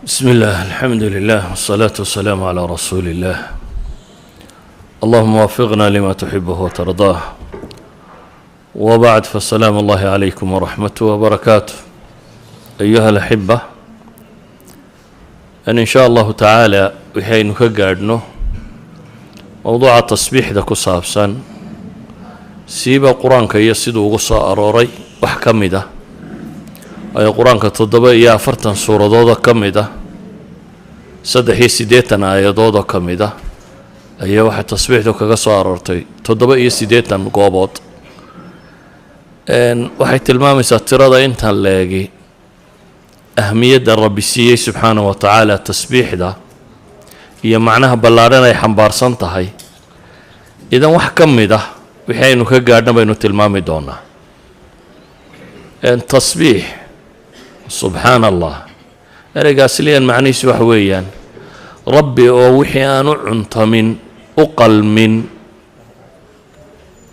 بسم الله الحمد لله والصلاة والسلام على رسول الله اللهم وفقنا لما تحبه وترضاه وبعد فالسلام الله عليكم ورحمته وبركاته أيها الأحبة إن شاء الله تعالى وحين كقعدنا موضوع التصبيح ذا كصابسا سيب القرآن كي يسيدوا قصة أروري وحكم ده أي قرآن كتضبط يا فرتن سورة ضوضة كم ده صدحي سيدتنا آية ضوضة كم ده أي واحد تصبيح ذا كقصة أرورتي تضبط يسيدتنا قابض إن واحد تلمام سترى أنت هنلاقي أهمية الرب سيه سبحانه وتعالى التسبيح ده هي معناها بلارنا يحنبار سنتهاي إذا وحكم ده وحين كقعدنا بينو تلمام دونا إن تصبيح سبحان الله أرجاسليا معني سوحويا ربي ووحيان عنت من أقل من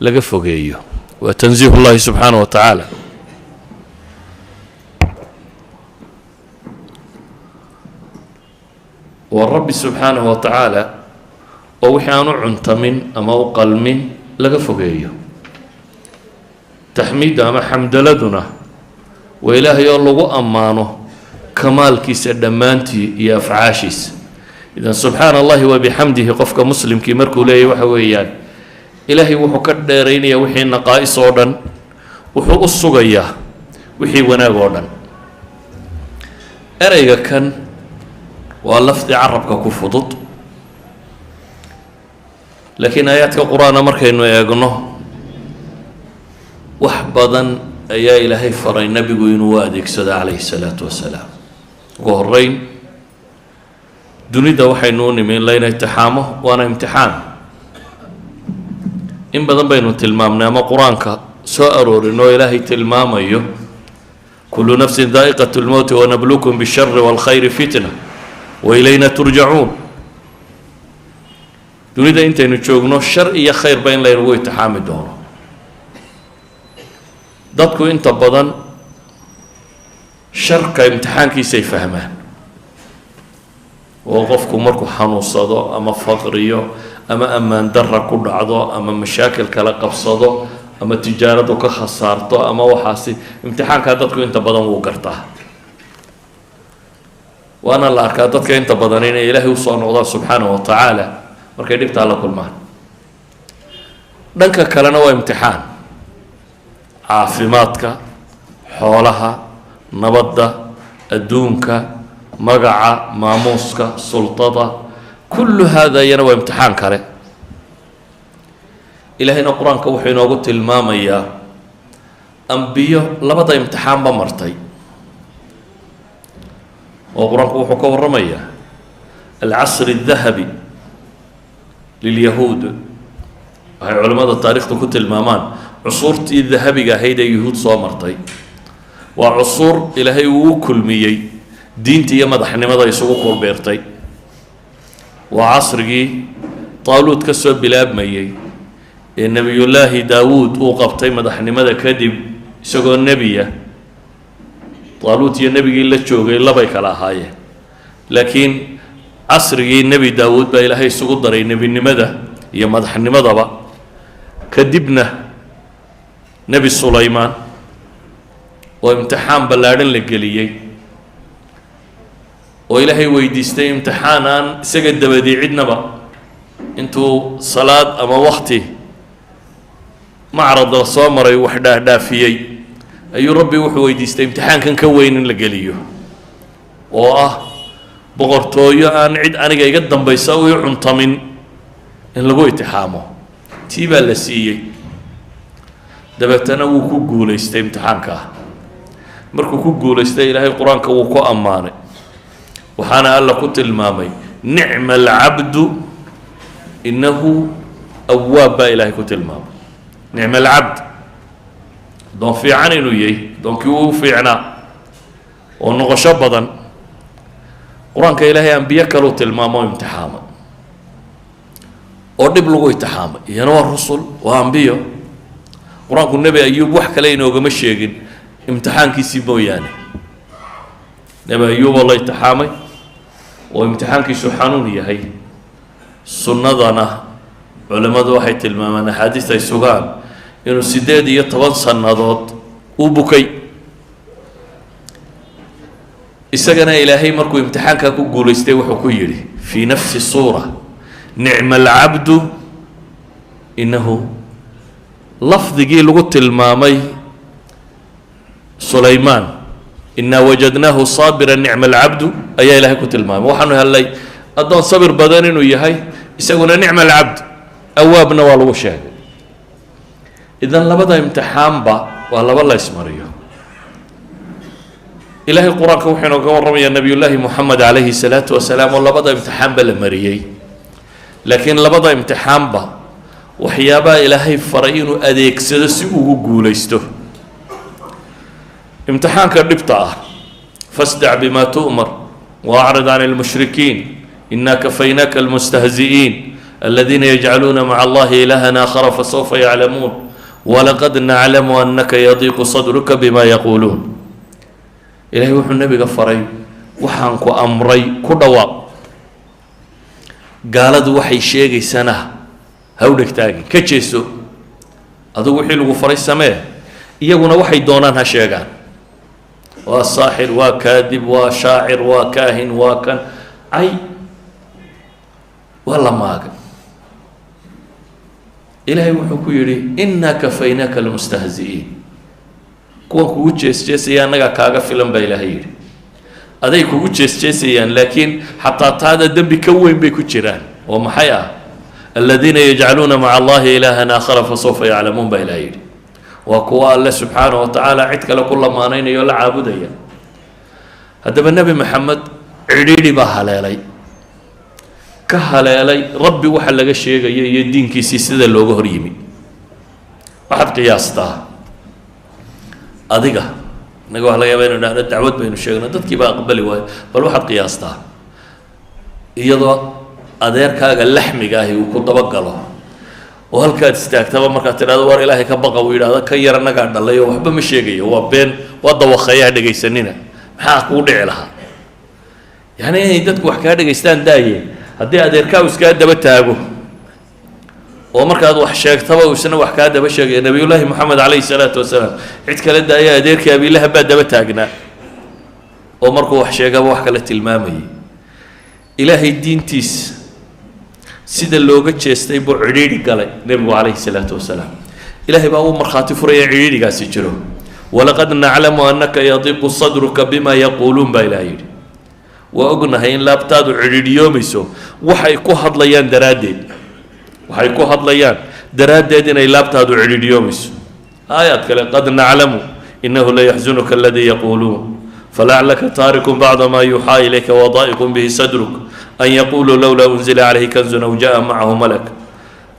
لقفقيه وتنزيه الله سبحانه وتعالى والرب سبحانه وتعالى ووحيان عنت من أما أقل من لقفقيه تحميد أما حمد لدنا وإلهي الله أمانه كمال كيس دمانتي يا فعاشيس إذا سبحان الله وبحمده قفك مسلم كي مركو لي وحويان إلهي وحو كديرين يا وحي نقائص ودن وحو الصغية وحي وناغ ودن أريغا كان واللفظ عربك كفضط لكن آياتك القرآن مركا إنه يقنه وحبضا أيا إلهي فرين نبي ينوادك سدا عليه الصلاة والسلام وهرين دنيدا waxay noo nimeen layna imtixaamo waana imtixaan in badan baynu tilmaamnaa ama quraanka soo aroorinoo ilaahay tilmaamayo kullu nafsin dha'iqatul maut wa nabluukum bish-sharri wal khayri fitna wa ilayna turja'un dunida intaynu joogno shar iyo khayr bayn laynagu imtixaami doono dadku inta badan sharka imtixaankiisa ay fahmaan وقفكم مركو حنوصدو أما فقريو أما أمان درة كل عضو أما مشاكل كلا قبصدو أما تجارة كخسارتو أما وحاسي امتحان كادتكو انت بدن وقرتها وأنا الله كادتك انت بدنين إلهي وصان الله سبحانه وتعالى مركي ديبت على كل مان دنك كلنا وامتحان عافماتك حولها نبضة الدونك مقعة ماموسك سلطة كل هذا ينوى امتحان كره إلهينا القرآن كوحينا قلت المامية أنبياء لبدا امتحان بمرتي والقرآن كوحو كورمية العصر الذهبي لليهود هاي علماء التاريخ كنت المامان عصور الذهبي هيدا يهود صامرتي وعصور إلهي وكل ميي diintii iyo madaxnimada isugu korbeertay waa casrigii taaluud ka soo bilaabmayay ee nabiyullaahi daawuud uu qabtay madaxnimada kadib isagoo nebiya taaluud iyo nebigii la joogay labay kala ahaayeen laakiin casrigii nebi daawuud baa ilaahay isugu daray nebinimada iyo madaxnimadaba kadibna nebi sulaymaan oo imtixaan ballaadhan la geliyey وإلهي ويديستي امتحانا سجد دبدي عدنبا انتو صلاة أما وقتي معرض الصامر وحده دافيي أي ربي وحو ويديستي امتحان كان كوين لقليه بغرطويا أن عد أنا جاي قدام بيساوي عنطمن إن لقوا اتحامه تيبا لسيي دبتنا وكو قوليستي امتحان كا مركو كو قوليستي إلهي القرآن كوكو أماني وحانا الله كنت المامي نعم العبد إنه أواب إلهي كنت المامي نعم العبد دون في عني نويي دون كيو في عنا ونغش بدن قرآن كإلهي أنبياء كانوا تلمامو امتحاما ودب لغو امتحاما ينوى الرسل وأنبياء قرآن كل نبي أيوب وحكى لينا وقمشيقين امتحان كيسيبو يعني نبي أيوب الله يتحامي وامتحانkiisu xanuun yahay sunnadana culimadu waxay tilmaamaan axaadiis ay sugaan inuu 18 sannadood u bukay isagana ilaahay markuu imtixaanka ku guuleystay wuxuu ku yiri fi nafsi suura ni'ma al-'abdu innahu lafdigii lagu tilmaamay Sulaymaan inna wajadnahu sabiran ni'ma al-'abdu ayaa ilaahay ku tilmaamay waxaanu helay adoon sabir badan inuu yahay isaguna ni'ma al-'abd awaabna waa lagu sheegay idan labada imtixaanba waa laba la ismariyo ilaahay quraanka wuxuu inoo ka warramayaa nabiyullaahi Muhammad alayhi salaatu wasalaam oo labada imtixaanba la mariyay laakiin labada imtixaanba waxyaabaha ilaahay faray inuu adeegsado si uu ugu guuleysto امتحانك الدبتة فاصدع بما تؤمر واعرض عن المشركين إنا كفيناك المستهزئين الذين يجعلون مع الله إلها آخر فسوف يعلمون ولقد نعلم أنك يضيق صدرك بما يقولون إلهي وحو النبي غفري وحانكو أمري كدوا قالت وحي شيغي سنة هودك تاقي كتشيسو هذا وحي الغفري السماء إيقونا وحي دونان هشيغان وصاحر وكاذب وشاعر وكاهن وكان أي والله ما أقل إلهي وحكو يري إنا كفيناك المستهزئين كون كو جيسيان نغا كاغا فيلم با إلهي يري أدي كو جيسيان لكن حتى هذا الدم بكوين بيكو جيران ومحيا الذين يجعلون مع الله إلها آخر فسوف يعلمون با إلهي يري وكوا الله سبحانه وتعالى عدك لكل ما نين يولا عابديا هذا النبي محمد عريري بهالي كهالي ربي وحل لك الشيء يدين كيسي سيدا لوغو هريمي واحد قياستا أديقا نقول هلا يا بينو نحن الدعوات بينو الشيخنا دادكي بقى قبلي واي بل واحد قياستا يضا أدير كاقا اللحمي قاهي وكو طبقاله وهالكاد استاكتبا marka tiraado war ilaahay ka baqa uu yiraahdo ka yar anaga dhalayo waxba ma sheegayo waa been wada waxaya dhageysanina maxaa ku dhici lahaa yani ay dadku wax ka dhageystaan daaye hadii adeerka iska daba taago oo markaad wax sheegtaba uu isna wax ka daba sheegay nabiyullaahi Muhammad alayhi salaatu wasalaam cid kale daaya adeerka abiilaha baa daba taagna oo markuu wax sheegaba wax kale tilmaamay ilaahay diintiis sida looga jeestay buu ciriiri galay nabigu alayhi salaatu wasalaam ilaahay baa uu marxaati furay ciriirigaasi jiro walaqad na'lamu annaka yadiqu sadruka bima yaqulun ba ilaahay wa ognahay in laabtaadu ciriiriyoomayso waxay ku hadlayaan daraadeed inay laabtaadu ciriiriyoomayso aayad kale qad na'lamu innahu la yahzunuka alladhi yaqulun fala'allaka tarikun ba'da ma yuha ilayka wa da'iqun bihi sadruk أن يقولوا لولا أنزل عليه كنز أو جاء معه ملك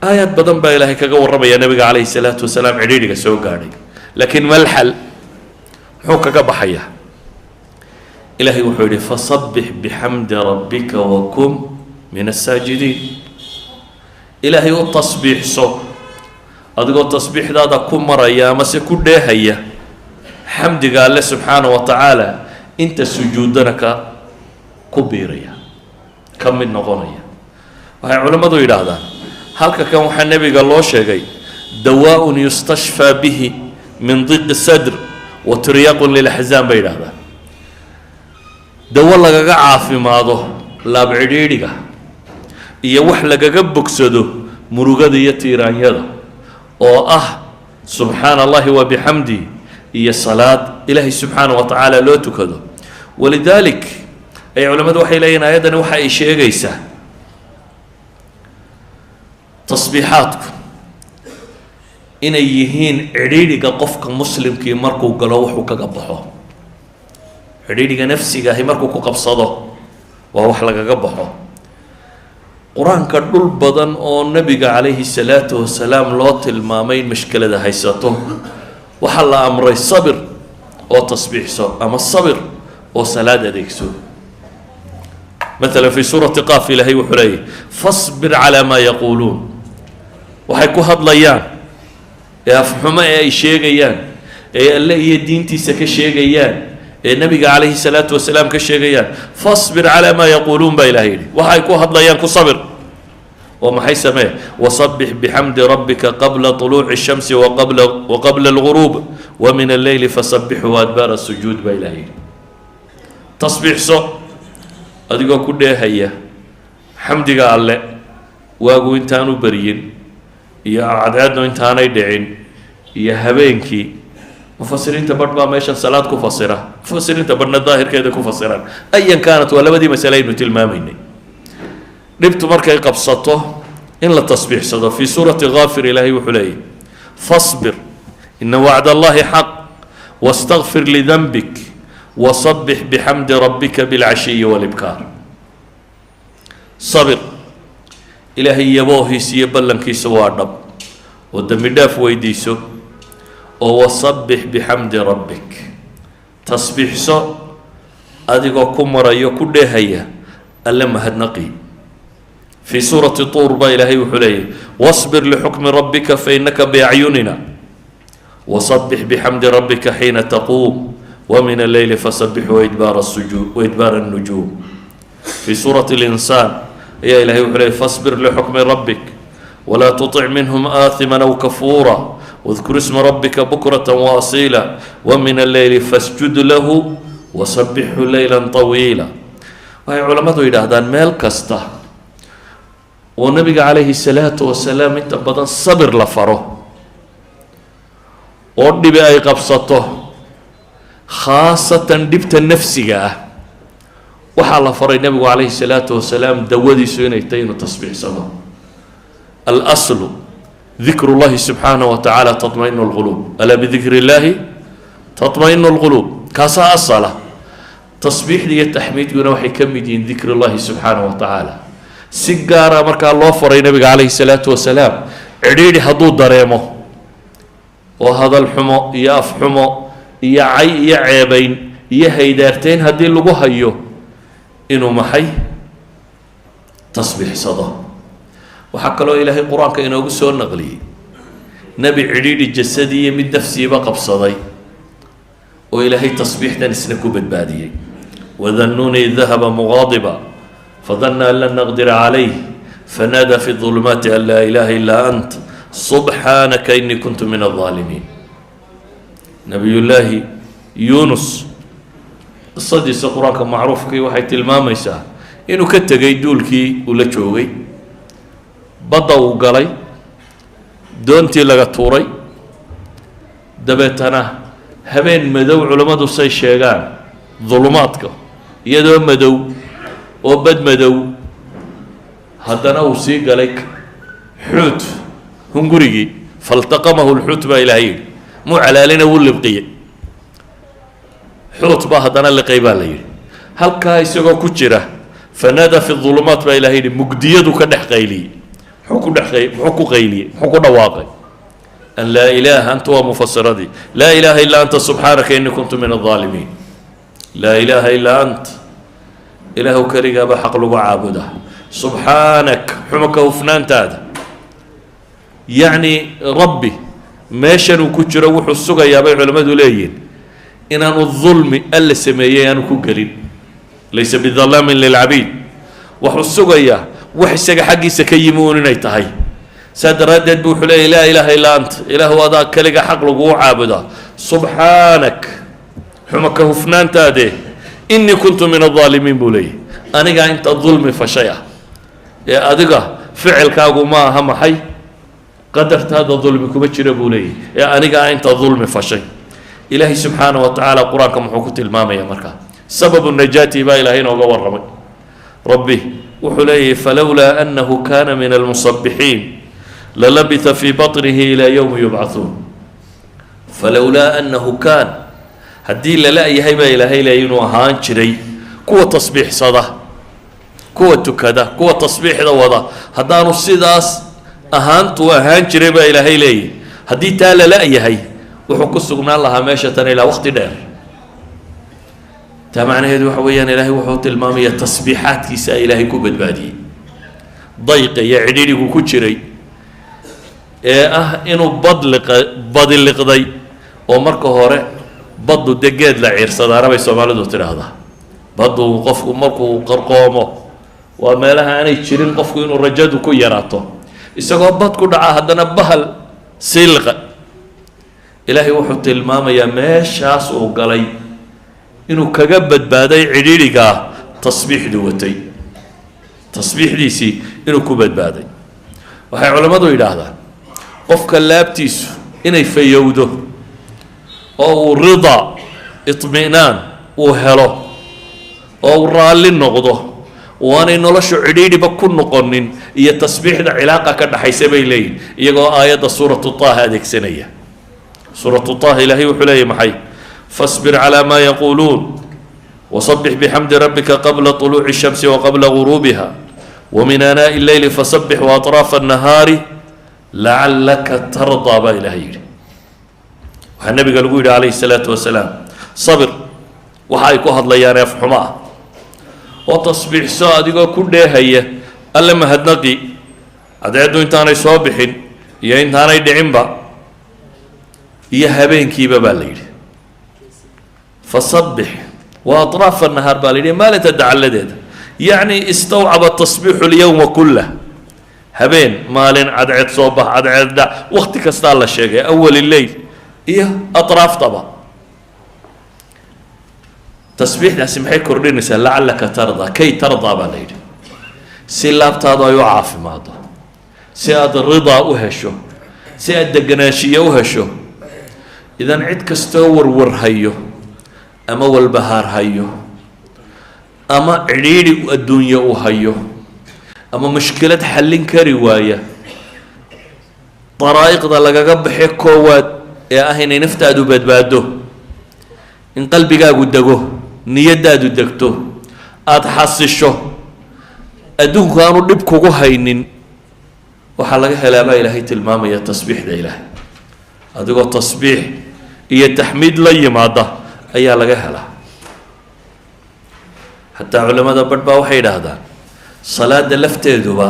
آيات بدن با إلهي كغا وربا يا نبي عليه الصلاة والسلام عريريغا سو غاري لكن ما الحل حوكا بحيا إلهي وحوري فصبح بحمد ربك وكن من الساجدين إلهي والتصبيح سو أدقو التصبيح هذا كم مرة يا مسي كده هيا حمد قال الله سبحانه وتعالى أنت سجودنك كبيريا كم من نغنية وهي علماء ذو إلهدان هل كان وحى النبي قال الله شيء دواء يستشفى به من ضيق الصدر وترياق للأحزان بين هذا دواء لقى عافي ماضو لا بعيديك يوح لقى بكسدو مروقة يتيران يدا سبحان الله وبحمده هي الصلاة إلهي سبحانه وتعالى لو تكدو ولذلك أي علماء وحي لينا أيضا وحي شيء جيسا تصبيحاتكم إن يهين عريرك قفك مسلم كي مركو قلوح وكقبحه عريرك نفسي هي مركو كقبصده وهو حلقة قبحه قرآن كدول بدن أو النبي عليه الصلاة والسلام لوط المامين مشكلة ده هيساته وحل أمر الصبر أو تصبيح سو أما الصبر أو صلاة ديكسو مثلا في سورة قاف إلهي وحريه فاصبر على ما يقولون وحيكو هضليان يا فحما يا شيغيان يا الله يدينتي سك شيغيان النبي عليه الصلاة والسلام كشيغيان فاصبر على ما يقولون بإلهي وهاي كو هضليان كو صبر وما حي سماه وصبح بحمد ربك قبل طلوع الشمس وقبل الغروب ومن الليل فصبحه وأدبار السجود بإلهي تصبيح سو أدقو كده هيا حمدك الله واقو انتانو بريين يا عدادنا انتانا يدعين يا هبينكي مفسرين تبرد ما ماشان صلاة كفسرة مفسرين تبرد الظاهر كده كفسران أيا كانت ولا بدي مسألين تلماميني ربط مركي قبصته إن لا تصبيح صدى في سورة غافر إلهي وحلي فاصبر إن وعد الله حق واستغفر لذنبك وصبح بحمد ربك بالعشي والإبكار صبر إلهي يبوه سيبلن كي سوارنب ودم داف ويديسو وصبح بحمد ربك تصبيح سو أدقو كمرا يكده هيا ألم هدنقي في سورة طور با إلهي وحليه واصبر لحكم ربك فإنك بأعيننا وصبح بحمد ربك حين تقوم ومن الليل فسبح وإدبار السجود وإدبار النجوم في سورة الإنسان يا إلهي وحليه فاصبر لحكم ربك ولا تطع منهم آثما أو كفورا واذكر اسم ربك بكرة وأصيلا ومن الليل فاسجد له وسبحه ليلا طويلا وهي علماء يدهدان ميل كسته والنبي عليه الصلاة والسلام انت بدن صبر لفره ودي بأي قبصته خاصة دبت النفسية وحال فر النبي عليه الصلاة والسلام دودي سنتين وتصبيح سنة الأصل ذكر الله سبحانه وتعالى تطمئن القلوب ألا بذكر الله تطمئن القلوب كاسا الصلاة تصبيح دي التحميد ونوحي كم دين ذكر الله سبحانه وتعالى سيجارة مركا الله فري النبي عليه الصلاة والسلام عديد حدود دريمه وهذا الحمو يا أفحمو يا عي يا عيبين يا هيدارتين هدي اللي هيو إنه محي تصبيح صدا وحكى له إلهي القرآن كأنه قصة النقلي نبي عديد الجسدية من نفسي بقى بصدي وإلهي تصبيح نسنكو بالبادية وذنوني ذهب مغاضبا فظن أن لن نقدر عليه فنادى في الظلمات أن لا إله إلا أنت سبحانك إني كنت من الظالمين نبي الله يونس الصدي القرآن كان معروف كي واحد المام يسا إنه كتجي دولكي ولا شوقي بدأوا قلي دونتي لقطوري دبتنا هبين مدو علماء الصي الشيغان ظلماتك يدو مدو وبد مدو هدنا وسيق لك حوت هنقريجي فالتقمه الحوت با إلهي مو على لنا واللي بقيه حوت با هدنا اللي قيبان لي هل كايسو كجرة فنادى في الظلمات با إلهي مقديدو كدح قيلي حكو قيلي حكو دواقي أن لا إله أنت ومفسر دي لا إله إلا أنت سبحانك إني كنت من الظالمين لا إله إلا أنت إله كريجا بحق لغو عابده سبحانك حمك وفنان تاد يعني ربي ماشن وكجر وحو السوغا يا بي علماء دوليين إن أنا الظلم ألا سميه أنا كقرين ليس بظلام للعبيد وحو السوغا يا وحسك حقي سكيمون نيتهي سادردد بوحلي لا إله إلا أنت إله وذا كريجا حق لغو عابده سبحانك حمك وفنان تاده إني كنت من الظالمين بولي أنا أنت الظلم فشيء يا أدقى فعل كاغو ما هم حي قدرت هذا الظلم كبتشر بولي يا أنا أنت الظلم فشيء إلهي سبحانه وتعالى قرآن كم حكوت الماما يا مركا سبب النجاة با إلهين وقوى ربي وحليه فلولا أنه كان من المصبحين للبث في بطنه إلى يوم يبعثون فلولا أنه كان هدي لا يهيبا إلهي لا ينوهان شري كوة تصبيح صدا كوة كذا كوة تصبيح وضا هدانو السيداس أهانت وأهان شري با إلهي لي هدي تالا لا يهي وحكو سقنا الله ماشة إلى وقت دار تمعنى هدو حويا إلهي وحوت المامية تصبيحات كيسا إلهي كوبت بادي ضيق يعديني كوكوشري إنو بدلق ضي ومركو هوري baddu dee geed la ciirsadaana bay soomaalidu tidhaahdaa. baddu qofku markuu qarqoomo waa meelaha aanay jirin qofku inuu rajadu ku yaraato, isagoo bad ku dhaca haddana bahal silqa. ilaahay wuxuu tilmaamayaa meeshaas uu galay inuu kaga badbaaday cidhiidhigaa tasbiixdu watay, tasbiixdiisii inuu ku badbaaday. waxay culammadu yidhaahdaan qofka laabtiisu inay fayowdo oo uu ridaa iطmi'naan uu helo oo uu raalli noqdo waanay noloshu cidhiidhiba ku noqonin iyo tasbiixda cilaaqa ka dhaxaysa bay leeyihin, iyagoo aayadda suuratu taaha adeegsanaya. suuratu taaha ilaahay wuxuu leeyahy maxay? fasbir calaa maa yaquuluun wasabbix bixamdi rabbika qabla طuluuci الshamsi waqabla guruubiha ومن آناء الليل فسبح وأطراف النهار لعلك ترضى baa ilahay yidhi. waxaa nabiga lagu yidhi calayhi الsalaaةu wasalaam sabir waxa ay ku hadlayaan eef xumo ah oo tasbiixso adigoo ku dheehaya alle mahadnaqi cadceeddu intaanay soo bixin iyo intaanay dhicinba iyo habeenkiiba baa la yidhi. fasabbix وأطراaf النahaar baa la yidhi maalinta dacalladeeda. yacni istawcaba tasbiixu اlyowma kulah, habeen maalin cadceed soo bax cadceed dhac wakti kastaa la sheegay, awal leyl iyo atraaftaba. tasbiixdaasi maxay kordhinaysaa? lacalaka tardaa, kay tardaa baa la yidhi, si laabtaadu ay u caafimaado, si aad ridaa u hesho, si aad deganaanshiye u hesho. idan cid kastoo warwarhayo ama walbahaar hayo ama cidhiidhi adduunye uu hayo ama mushkilad xallin kari waaya, daraa'iqda lagaga baxe koowaad ee ah inay naftaadu badbaado, in qalbigaagu dego, niyaddaadu degto, aada xasisho, adduunku aanu dhib kugu haynin, waxaa laga helaa baa ilaahay tilmaamaya tasbiixda ilaahay. adigoo tasbiix iyo taxmiid la yimaada ayaa laga helaa. xataa culamada badh baa waxay yidhaahdaan salaada lafteeduba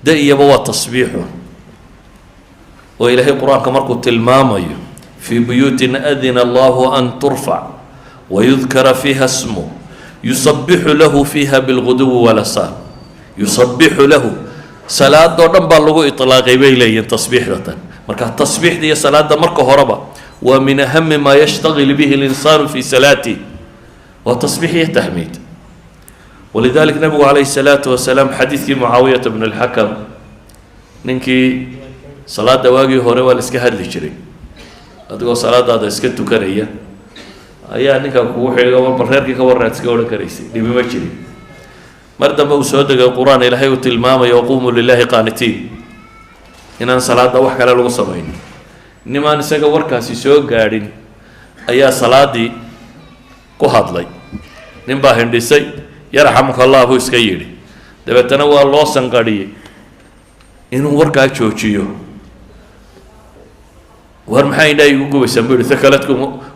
da iyaba waa tasbiixu, oo ilaahay qur-aanka markuu tilmaamayo fii buyuutin adina allahu an turfac wayudkara fiiha smu yusabixu lahu fiiha bilguduwi walasaal. yusabixu lahu salaadoo dhan baa lagu iطlaaqay bay leeyihin tasbiixdatan. marka tasbiixda iyo salaada marka horeba waa min ahami maa yashtagil bihi اlinsaanu fi salaatih, waa tasbiix iyo taxmiid. ولذلك نبgu عليه الصلاaة وسلام xadiidkii معaaوiyaة بن الحكم, ninkii salaada waagii hore waa la iska hadli jiray, adigoo salaadaada iska tukanaya ayaa ninka kugu xiga bareerkii ka warraad iska odhan karaysay, dhibi ma jirin. mar dambe uu soo degay qur-aan ilaahay uu tilmaamayo waqumuu lilahi qaanitiin, inaan salaada wax kale lagu samaynin. nimaan isaga warkaasi soo gaadhin ayaa salaadii ku hadlay, nin baa hindhisay, yarxamuka allah buu iska yidhi, dabeetana waa loo sanqadhiyey inuu warkaa joojiyo. war maxay indhaa igu gubaysaa buu yihi, sakaladku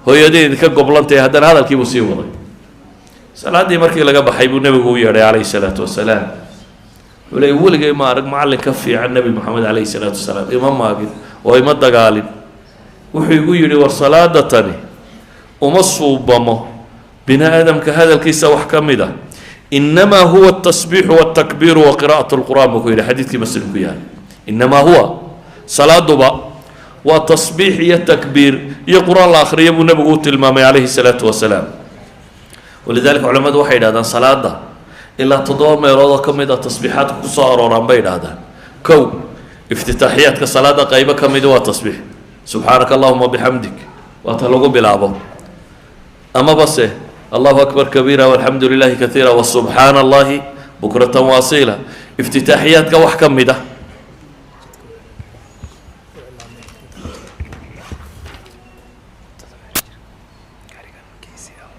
hooyadeed ka goblantay, haddana hadalkiibuu sii waday. salaaddii markii laga baxay buu nebigu u yeedhay calayhi salaatu wasalaam. wuxuu leey weligay ma arag macallin ka fiican nebi moxamed calayhi salaatu wasalaam, ima maagin oo ima dagaalin. wuxuu igu yidhi war salaada tani uma suubamo bini aadamka hadalkiisa wax ka mid ah, inamaa huwa atasbiixu waltakbiiru wa qiraa'atu lqur'aan buu ku yidhi, xadiidkii muslim ku yahay. inamaa huwa salaaduba waa tasbiix iyo takbiir iyo qur-aan la akhriya buu nebigu u tilmaamay calayhi salaatu wasalaam. walidalika culamadu waxay yidhahdaan salaada ilaa 7 meelood oo ka mid ah tasbiixaadka ku soo arooraan bay yidhahdaan. kow, iftitaaxiyaadka salaada qaybo ka midi waa tasbiix, subxaanaka allahuma bixamdik waa ta lagu bilaabo, amaba se allahu akbar kabiira walxamdu lilahi kaiira wasubxaana allahi bukratan waasiila. iftitaaxiyaadka wax ka mid ah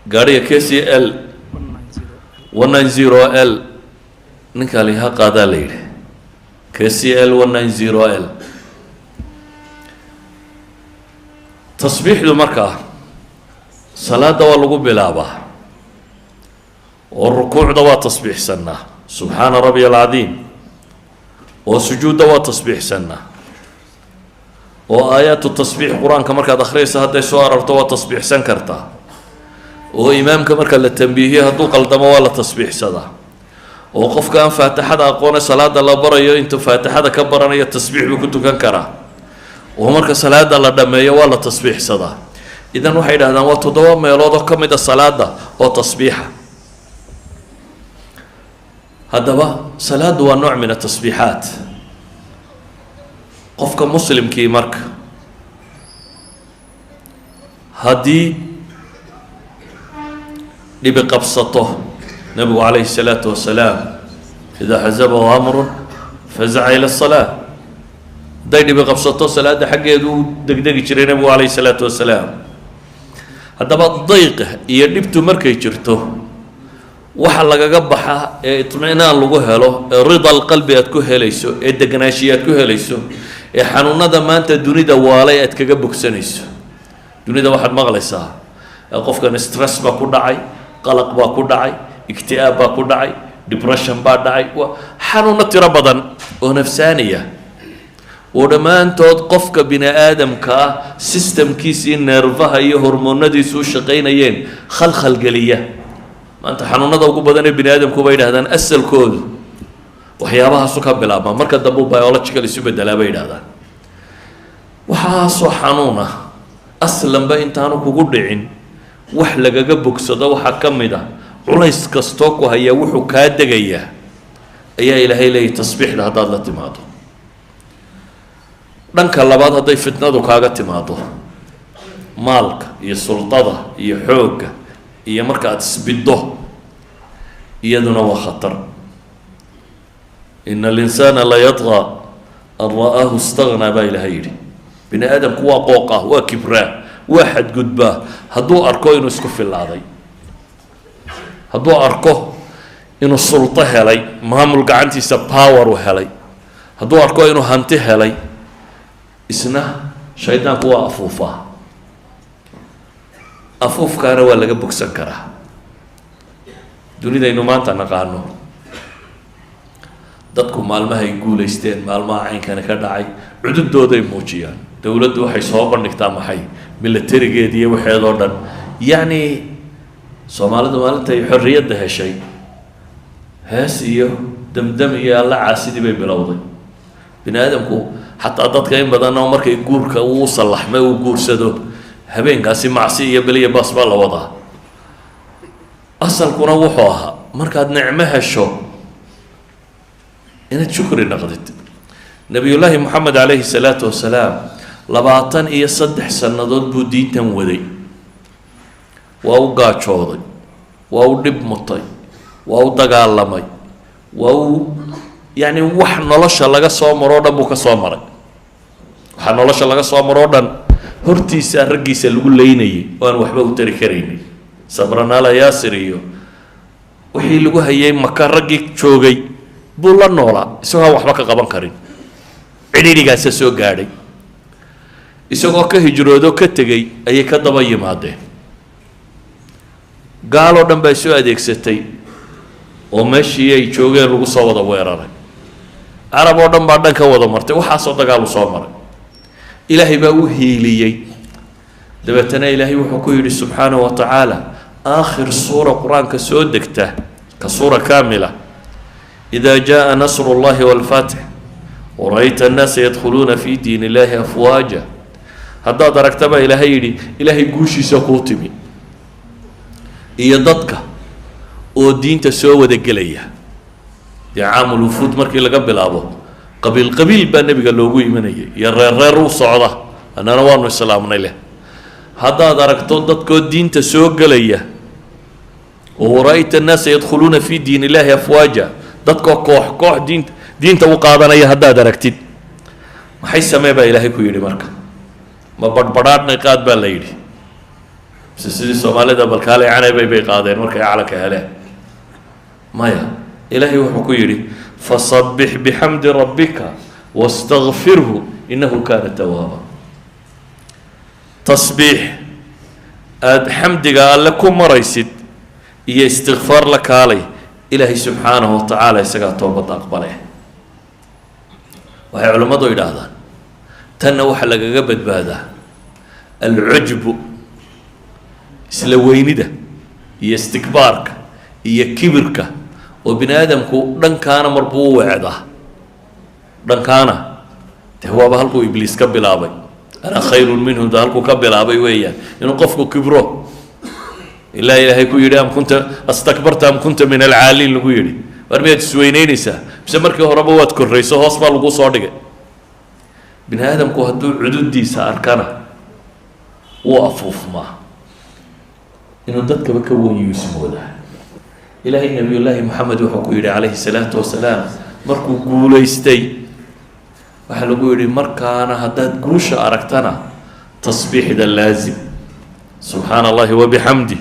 gaariga KCL 190L ninka liha qaadaa la yidhi, KCL 190L. tasbiixdu markaa salaada waa lagu bilaabaa, oo rukuucda waa tasbiixsanaa subxaana rabbiya alcadiim, oo sujuudda waa tasbiixsanaa, oo aayaatu tasbiix qur-aanka markaad akhriyaysa hadday soo ararto waa tasbiixsan kartaa. oo imaamka marka la tanbiihiyo hadduu qaldamo waa la tasbiixsadaa oo qofka aan faatixada aqoone salaada la barayo intuu faatixada ka baranayo tasbiix buu ku tukan karaa oo marka salaada la dhameeyo waa la tasbiixsadaa idan waxay yidhahdaan waa 7 meelood oo ka mid a salaada oo tasbiixa haddaba salaadu waa nooc min atasbiixaat qofka muslimkii marka haddii dhibi qabsato nabigu calayhi الsalaatu wasalaam idaa xazabahu amrun fazaca ila الsalaa hadday dhibi qabsato salaada xaggeedu u degdegi jiray nabigu calayhi الsalaatu wasalaam haddaba dayqa iyo dhibtu markay jirto waxa lagaga baxa ee itminaan lagu helo ee rida alqalbi aad ku helayso ee deganaanshiya aad ku helayso ee xanuunada maanta dunida waalay aad kaga bogsanayso dunida waxaad maqlaysaa qofkan stress baa ku dhacay qalaq baa ku dhacay ikti'aab baa ku dhacay depression baa dhacay xanuuno tiro badan oo nafsaaniya oo dhammaantood qofka bini aadamka ah systemkiisii neerfaha iyo hormoonadiisu u shaqaynayeen khalkhal geliya maanta xanuunada ugu badan ee bini aadamku bay yidhahdaan asalkoodu waxyaabahaasu ka bilaabmaa marka dambe biological isu bedelaa bay yidhahdaan waxaasoo xanuun ah aslanba intaanu kugu dhicin wax lagaga bogsado waxaa ka mid ah culays kastoo ku hayaa wuxuu kaa degayaa ayaa ilaahay leeyahy tasbiixda haddaad la timaado dhanka labaad hadday fitnadu kaaga timaado maalka iyo sultada iyo xoogga iyo marka aada isbiddo iyaduna waa khatar ina alinsaana la yadqaa an ra'aahu istagnaa baa ilaahay yidhi bini aadamku waa qooqah waa kibraa waa xadgudbaa hadduu arko inuu isku filaaday hadduu arko inuu sulto helay maamul gacantiisa power u helay hadduu arko inuu hanti helay isna shaydaanku waa afuufaa afuufkaana waa laga bogsan karaa dunidaynu maanta naqaano dadku maalmahay guulaysteen maalmaha caynkani ka dhacay cududooday muujiyaan dowladdu waxay soo bandhigtaa maxay milatarigeed iyo waxeedoo dhan yacni soomaalidu maalintay xorriyadda heshay hees iyo damdam iyo alla caasidii bay bilowday bini aadamku xataa dadka in badan oo markay guurka uu sallaxmay uu guursado habeenkaasi macsi iyo beliya baas baa la wadaa asalkuna wuxuu ahaa markaad nicmo hesho inaad shukri naqdid nabiyullaahi moxamed calayhi salaatu wasalaam 23 sannadood buu diintan waday waa u gaajooday waa u dhib mutay waa u dagaalamay waa u yacni wax nolosha laga soo maroo dhan buu ka soo maray waxaa nolosha laga soo maroo dhan hortiisa raggiisa lagu leynayay oo aan waxba u tari karaynin sabranaala yaasir iyo wixii lagu hayay maka raggii joogay buu la noolaa isagoo aan waxba ka qaban karin cidhiidhigaasa soo gaadhay isagoo ka hijroodo ka tegey ayay ka daba yimaadeen gaaloo dhan baa soo adeegsatay oo meeshii ay joogeen lagu soo wada weeraray carab oo dhan baa dhan ka wada martay waxaasoo dagaalu soo maray ilaahay baa u hiiliyey dabeetana ilaahay wuxuu ku yidhi subxaanahu wa tacaala aakhir suura qur-aanka soo degta ka suura kaamila idaa jaa nasru llahi waalfaatix wara'ayta annaasa yadkhuluuna fi diin illaahi afwaaja haddaad aragta baa ilaahay yidhi ilaahay guushiisa kuu timi iyo dadka oo diinta soo wada gelaya dee caamul wufuud markii laga bilaabo qabiil qabiil baa nebiga loogu imanayay iyo reer reer u socda annana waanu islaamnay leh haddaad aragto dadkoo diinta soo gelaya oo wara'ayta annaasa yadkhuluuna fi diin illaahi afwaaja dadkoo koox koox diinta u qaadanaya haddaad aragtid maxay samee baa ilaahay ku yidhi marka ma badhbadhaadhnay qaad baa la yidhi mise sidii soomaalida balkaalay canaybay bay qaadeen markay calanka heleen maya ilaahay wuxuu ku yidhi fasabbix bixamdi rabbika wastakfirhu innahu kaana tawaaba tasbiix aada xamdiga alle ku maraysid iyo istikfaar la kaalay ilaahay subxaanahu wa tacaala isagaa toobadda aqbale waxay culimmadu yidhaahdaan tanna waxaa lagaga badbaadaa alcujbu isla weynida iyo istikbaarka iyo kibirka oo bini aadamku dhankaana marbuu u weecdaa dhankaana dee waaba halkuu ibliis ka bilaabay ana khayrun minhu da halkuu ka bilaabay weeyaan inuu qofku kibro ilaa ilaahay ku yidhi am kunta astakbarta am kunta min alcaaliin lagu yidhi war miyaad isweynaynaysaa mise markii horeba waad korrayso hoos baa lagu soo dhigay bini aadamku hadduu cududiisa arkana wuu afuufmaa inuu dadkaba ka weynyu ismoodaa ilaahay nabiyullaahi moxamed wuxuu ku yidhi calayhi salaatu wasalaam markuu guulaystay waxaa lagu yidhi markaana haddaad guusha aragtana tasbiixda laazim subxaana allahi wabixamdih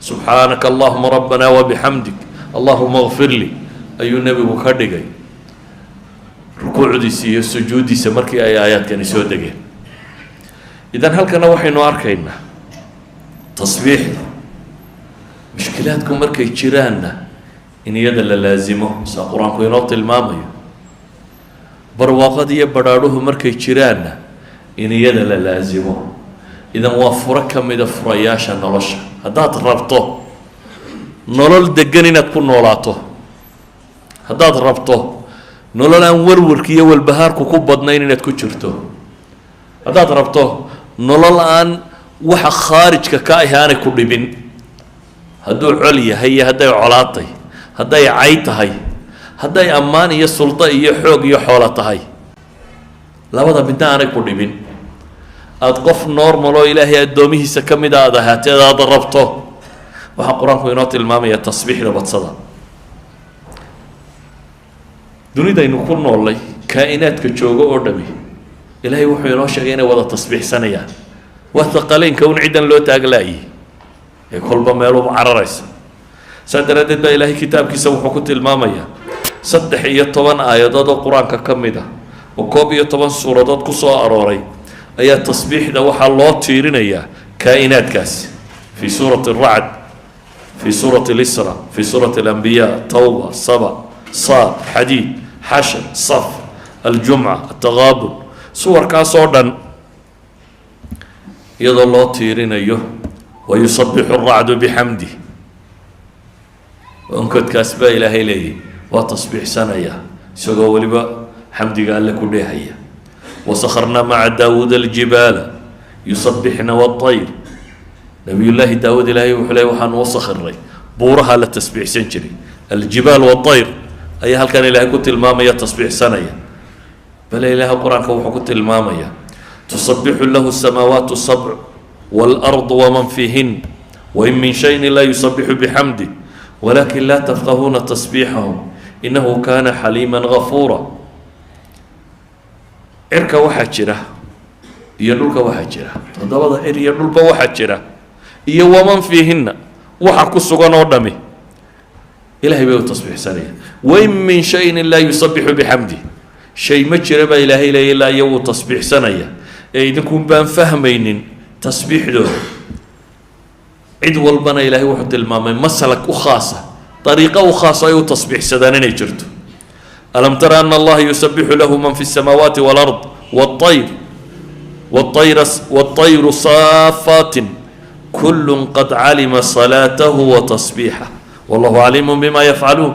subxaanaka allahuma rabbana wabixamdik allahuma kfir lii ayuu nebigu ka dhigay rukuucdiisa iyo sujuuddiisa markii ay aayaadkani soo degeen idan halkana waxaynu arkaynaa tasbiixda mushkilaadku markay jiraanna in iyada la laazimo saa qur-aanku inoo tilmaamayo barwaaqad iyo badhaadhuhu markay jiraanna in iyada la laazimo idan waa furo ka mida furayaasha nolosha haddaad rabto nolol degan inaad ku noolaato haddaad rabto nolol aan warwarka iyo walbahaarku ku badnayn inaad ku jirto haddaad rabto nolol aan waxa khaarijka ka ahi aanay ku dhibin hadduu col yahay iyo hadday colaatay hadday cay tahay hadday ammaan iyo suldo iyo xoog iyo xoolo tahay labada midna aanay ku dhibin aada qof normal oo ilaahay addoomihiisa ka mid a aada ahaateed aada rabto waxaa qur-aanku inoo tilmaamaya tasbiixda badsada dunidaynu ku noollay kaa'inaadka joogo oo dhami ilaahay wuxuu inoo sheegay inay wada tasbiixsanayaan waa thaqaleynka un ciddan loo taaglaayay ee kolba meeluba cararaysa saa daraaddeed baa ilaahay kitaabkiisa wuxuu ku tilmaamayaa 13 aayadood oo qur-aanka ka mid ah oo 11 suuradood ku soo arooray ayaa tasbiixda waxaa loo tiirinayaa kaa'inaadkaasi fi suurati الracd fi suurati اlisra fi suurati اlanbiyaa tawba saba saad xadiid xashar saf aljumca ataqaabun suwarkaasoo dhan iyadoo loo tiirinayo wayusabixu الracdu bixamdih onkodkaas baa ilaahay leeyahy waa tasbiixsanaya isagoo weliba xamdiga alle ku dheehaya wasakharna maca daawuud aljibaala yusabixna waطayr nabiyullaahi daawuud ilaahay wuxuu leey waxaan u sakhiray buuraha la tasbiixsan jiray aljibaal waطayr ayaa halkan ilaahay ku tilmaamaya tasbiixsanaya bale ilaahay qur-aanka wuxuu ku tilmaamaya tusabixu lahu الsamaawaat الsabc wاlأrض waman fiihin wain min shayin laa yusabixu bixamdih walakin laa tafqahuuna tasbiixahum inahu kana xaliima gafuura cirka waxaa jira iyo dhulka waxaa jira toddobada cir iyo dhulba waxaa jira iyo waman fiihinna waxa ku sugan oo dhami ilahay bay u tasbiixsanayaan wain min shayin laa yusabixu bixamdih shay ma jira baa ilaahay leeya ilaa iyo wuu tasbiixsanaya ee idinkun baan fahmaynin tasbiixdooda cid walbana ilaahay wuxuu tilmaamay masalak u khaasa dariiqo u khaasa ay u tasbiixsadaan inay jirto alam tara ana allaha yusabixu lahu man fi الsamaawaati wاlard wاطayru saafaatin kulu qad calima salaatahu watasbiixah wallahu caliimu bima yafcaluun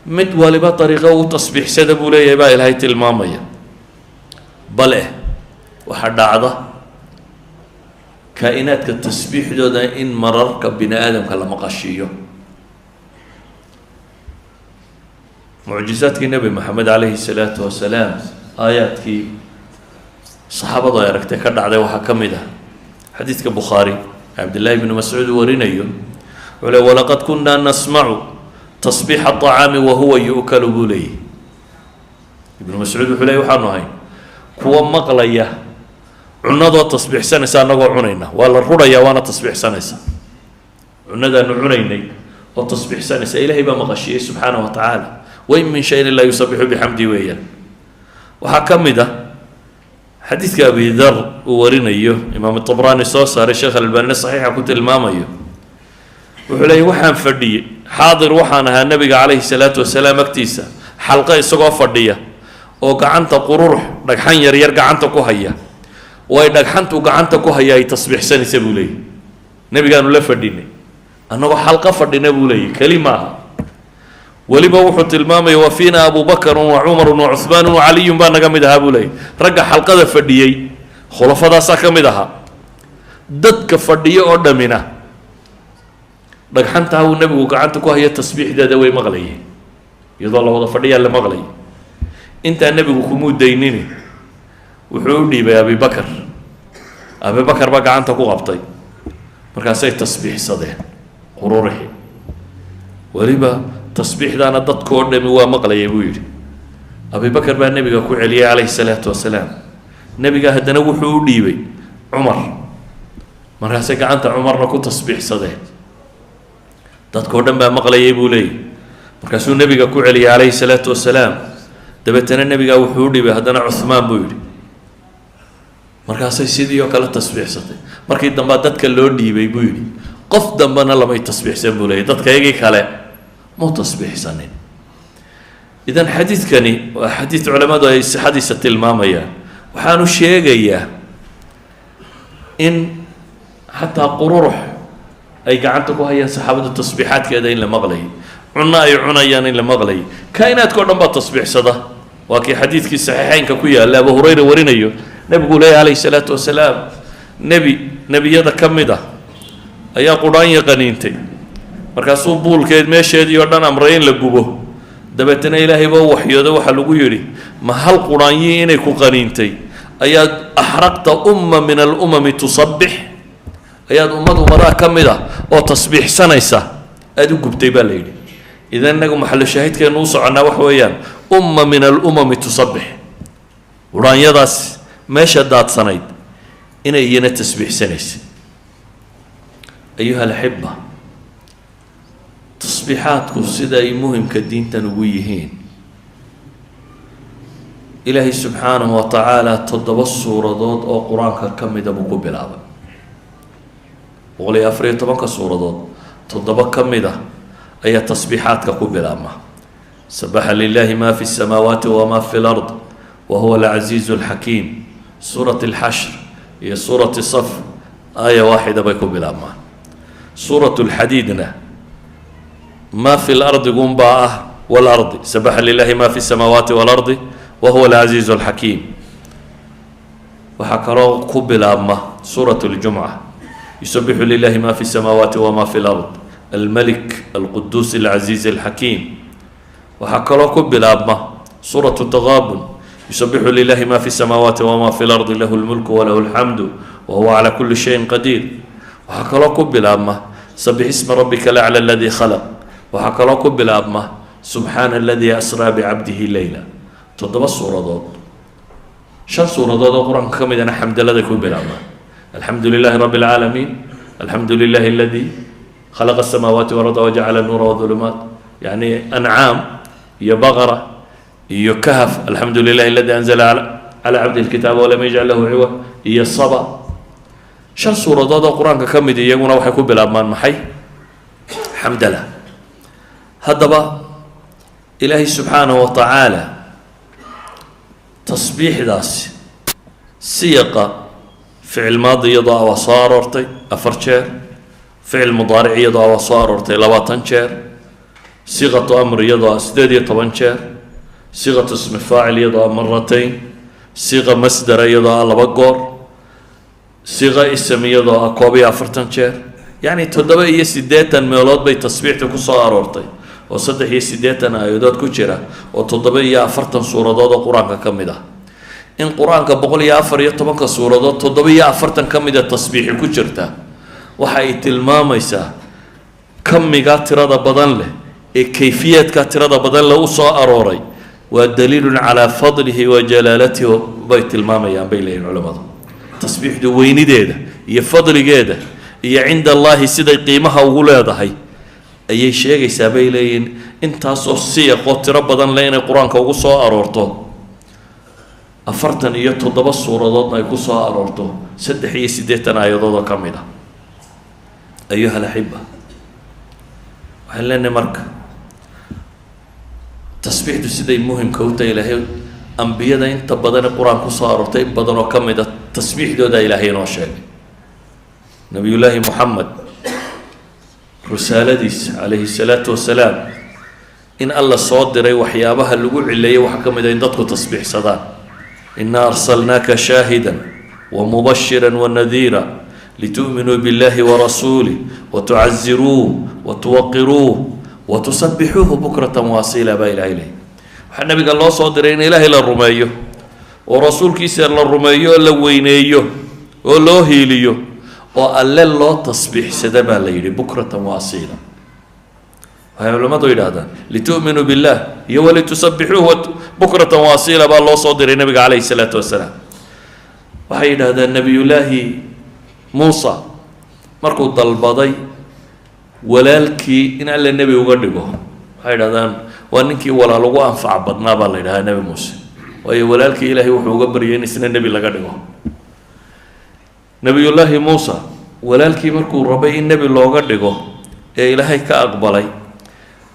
mid waliba dariiqo u tasbiixsada buu leeyahay baa ilaahay tilmaamaya bale waxaa dhacda kaa'inaadka tasbiixdooda in mararka bini aadamka la maqashiiyo mucjizaadkii nebi maxamed calayhi salaatu wasalaam aayaadkii saxaabadu ay aragtay ka dhacday waxaa ka mid ah xadiidka bukhaari cabdillaahi bnu mascuud warinayo wuxuu le walaqad kunaa nasmacu tasbiixa aطacaami wahuwa yu'kalu buu leeyahy ibnu mascuud wuxuu leey waxaanu ahay kuwa maqlaya cunadoo tasbiixsanaysa annagoo cunayna waa la rurayaa waana tasbiixsanaysa cunadaanu cunaynay oo tasbiixsanaysa ilaahay baa maqashiyey subxaanaه wa tacaala wain min shayin laa yusabixu bixamdi weeyaan waxaa ka mid ah xadiidka abi dar uu warinayo imaam طabraani soo saaray sheekh albanina saxiixa ku tilmaamayo wuxuu leeyay waxaan fadhiyey xaadir waxaan ahaa nebiga calayhi salaatu wasalaam agtiisa xalqo isagoo fadhiya oo gacanta qururux dhagxan yaryar gacanta ku haya oo ay dhagxantu gacanta ku haya ay tasbiixsanaysa buu leeyay nebigaanu la fadhinay annagoo xalqa fadhina buu leeyahy keli maaha weliba wuxuu tilmaamaya wa fiina abu bakrun wa cumarun wa cuhmaanun wa caliyun baa naga mid ahaa buu leeyahy ragga xalqada fadhiyey khulafadaasaa ka mid ahaa dadka fadhiyo oo dhammina dhagxantaa uu nebigu gacanta ku hayo tasbiixdeeda way maqlayeen iyadoo la wada fadhiyaa la maqlayay intaa nebigu kumuu daynini wuxuu u dhiibay abibakar abibakar baa gacanta ku qabtay markaasay tasbiixsadeen qururixi weliba tasbiixdaana dadkoo dhami waa maqlayay buu yidhi abibakar baa nebiga ku celiyay calayhi salaatu wasalaam nebiga haddana wuxuu u dhiibay cumar markaasay gacanta cumarna ku tasbiixsadeen dadkoo dhan baa maqlayay buu leeyahy markaasuu nebiga ku celiyay calayhi salaatu wasalaam dabeetana nebigaa wuxuu u dhiibay haddana cuhmaan buu yidhi markaasay sidii oo kale tasbiixsatay markii dambaa dadka loo dhiibay buu yidhi qof dambena lamay tasbiixsan buu leeyahy dadka iyagii kale mau tasbiixsanin idan xadiidkani waa xadiid culamadu ay sixadiisa tilmaamayaan waxaanu sheegayaa in xataa qururux ay gacanta ku hayaan saxaabada tasbiixaadkeeda in la maqlayay cunno ay cunayaan in la maqlayay kaa'inaadkao dhan baa tasbiixsada waa kii xadiidkii saxiixeynka ku yaalla abu hurayra warinayo nebigu leeyahy calayhi salaatu wasalaam nebiyada ka mid ah ayaa qudhaanya qaniintay markaasuu buulkeed meesheedii oo dhan amray in la gubo dabeetana ilaahay baa u waxyooda waxaa lagu yidhi ma hal qudhaanyii inay ku qaniintay ayaad axraqta umma min alumami tusabbix ayaad ummadaha ka mid ah oo tasbiixsanaysa aada u gubtay baa la yidhi idan inagu maxallo shaahidkeenu u soconnaa waxa weeyaan umma min alumami tusabbix qudhaanyadaas meesha daadsanayd inay iyana tasbiixsanaysay ayuha alaxiba tasbiixaadku sida ay muhimka diintan ugu yihiin ilaahay subxaanahu wa tacaala 7 suuradood oo qur-aanka ka mida buu ku bilaabay 114 suuradood 7 ka mid ah ayaa tasbiixaadka ku bilaabma sabaxa lilahi ma fi الsamaawaati wama fi اlard wahuwa alcaziizu اlxakiim suurat اlxashr iyo suurat saf aaya waaxida bay ku bilaabmaan suurat اlxadiidna ma fi lardi gunbaa ah walardi sabaxa lilahi ma fi الsamaawaati walardi wahuwa alcaziizu اlxakiim waxaa kaloo ku bilaabma suurat اljumca yusabixu lilahi ma fi الsamaawaati wama fi lard almalik alquduus alcaziiz alxakiim waxaa kaloo ku bilaabma suurat taqaabun yusabixu lilahi ma fi الsamaawaati wama fi lardi lahu lmulku walahu alxamdu wahuwa calaa kuli shayin qadiir waxaa kaloo ku bilaabma sabix isma rabbika alacla aladii khalaq waxaa kaloo ku bilaabma subxaana aladii asraa bicabdihi leyla 7 suuradood 5 suuradood oo qur-aanka ka midana xamdaladay ku bilaabmaan alxamdu lilahi rabi اlcaalamiin alxamdu lilahi aladii khalaqa الsamaawaati walarda wajacala nuura wظulumaat yani ancaam iyo baqara iyo kahf alxamdu lilahi aladii anzala calaa cabdihi اlkitaaba walam yajcal lahu ciwad iyo saba 5 suuradood oo qur-aanka ka mid iyaguna waxay ku bilaabmaan maxay xamdala haddaba ilaahay subxaanahu wa tacaala tasbiixdaasi siyaqa ficil maadi iyadoo ah waa soo aroortay 4 jeer ficil mudaaric iyadoo ah waa soo aroortay 20 jeer siqatu amr iyadoo ah 18 jeer siqatu ismi faacil iyadoo ah maratayn siqa masdara iyadoo ah 2 goor siqa ism iyadoo ah 41 jeer yacni 87 meelood bay tasbiixda ku soo aroortay oo 83 aayadood ku jira oo 47 suuradood oo qur-aanka ka mid ah in qur-aanka 114 suuradood 47 ka mida tasbiixi ku jirta waxa ay tilmaamaysaa kamigaa tirada badan leh ee kayfiyaadka tirada badan leh u soo arooray waa daliilun calaa fadlihi wa jalaalatihi bay tilmaamayaan bay leeyihin culimmadu tasbiixdu weynideeda iyo fadligeeda iyo cinda allaahi siday qiimaha ugu leedahay ayay sheegaysaa bay leeyihin intaasoo siyaqoo tiro badan leh inay qur-aanka ugu soo aroorto 47 suuradoodna ay ku soo aroorto 83 aayadood oo ka mid ah ayuha alaxiba waxaan leenahay marka tasbiixdu siday muhimka u tahay ilaahay ambiyada inta badan ee qur-aan ku soo aroortay in badan oo ka mid a tasbiixdooda ilaahay inoo sheegay nabiyullaahi moxamed رسالتيس عليه الصلاة والسلام إن الله صادر وحيابها اللقوع اللي وحكم إذا إندتك تصبيح صدان إنا أرسلناك شاهدا ومبشرا ونذيرا لتؤمنوا بالله ورسوله وتعزروه وتوقروه وتسبحوه بكرة واصيلا بايل إليه النبي قال الله صادر إن إله إلا الرميه ورسول كيسر للرميه إلا وينيه ولو هيليه وقال الله تصبيح سدبا ليلي بكرة واصيلا هاي علماء ضيل هذا لتؤمنوا بالله ولتسبحوه بكرة واصيلا بالله صادر النبي عليه الصلاة والسلام وحين هذا النبي الله موسى مركو ضلبضي ولالكي إن على النبي وقربه هاي هذا وانكي ولا لغو أنفع بدنا بالله هذا النبي موسى وهي ولالكي إلهي وحوقبر ينسن النبي لقربه نبي الله موسى ولالكي مركو ربي النبي الله قربه إلهي كأقبلي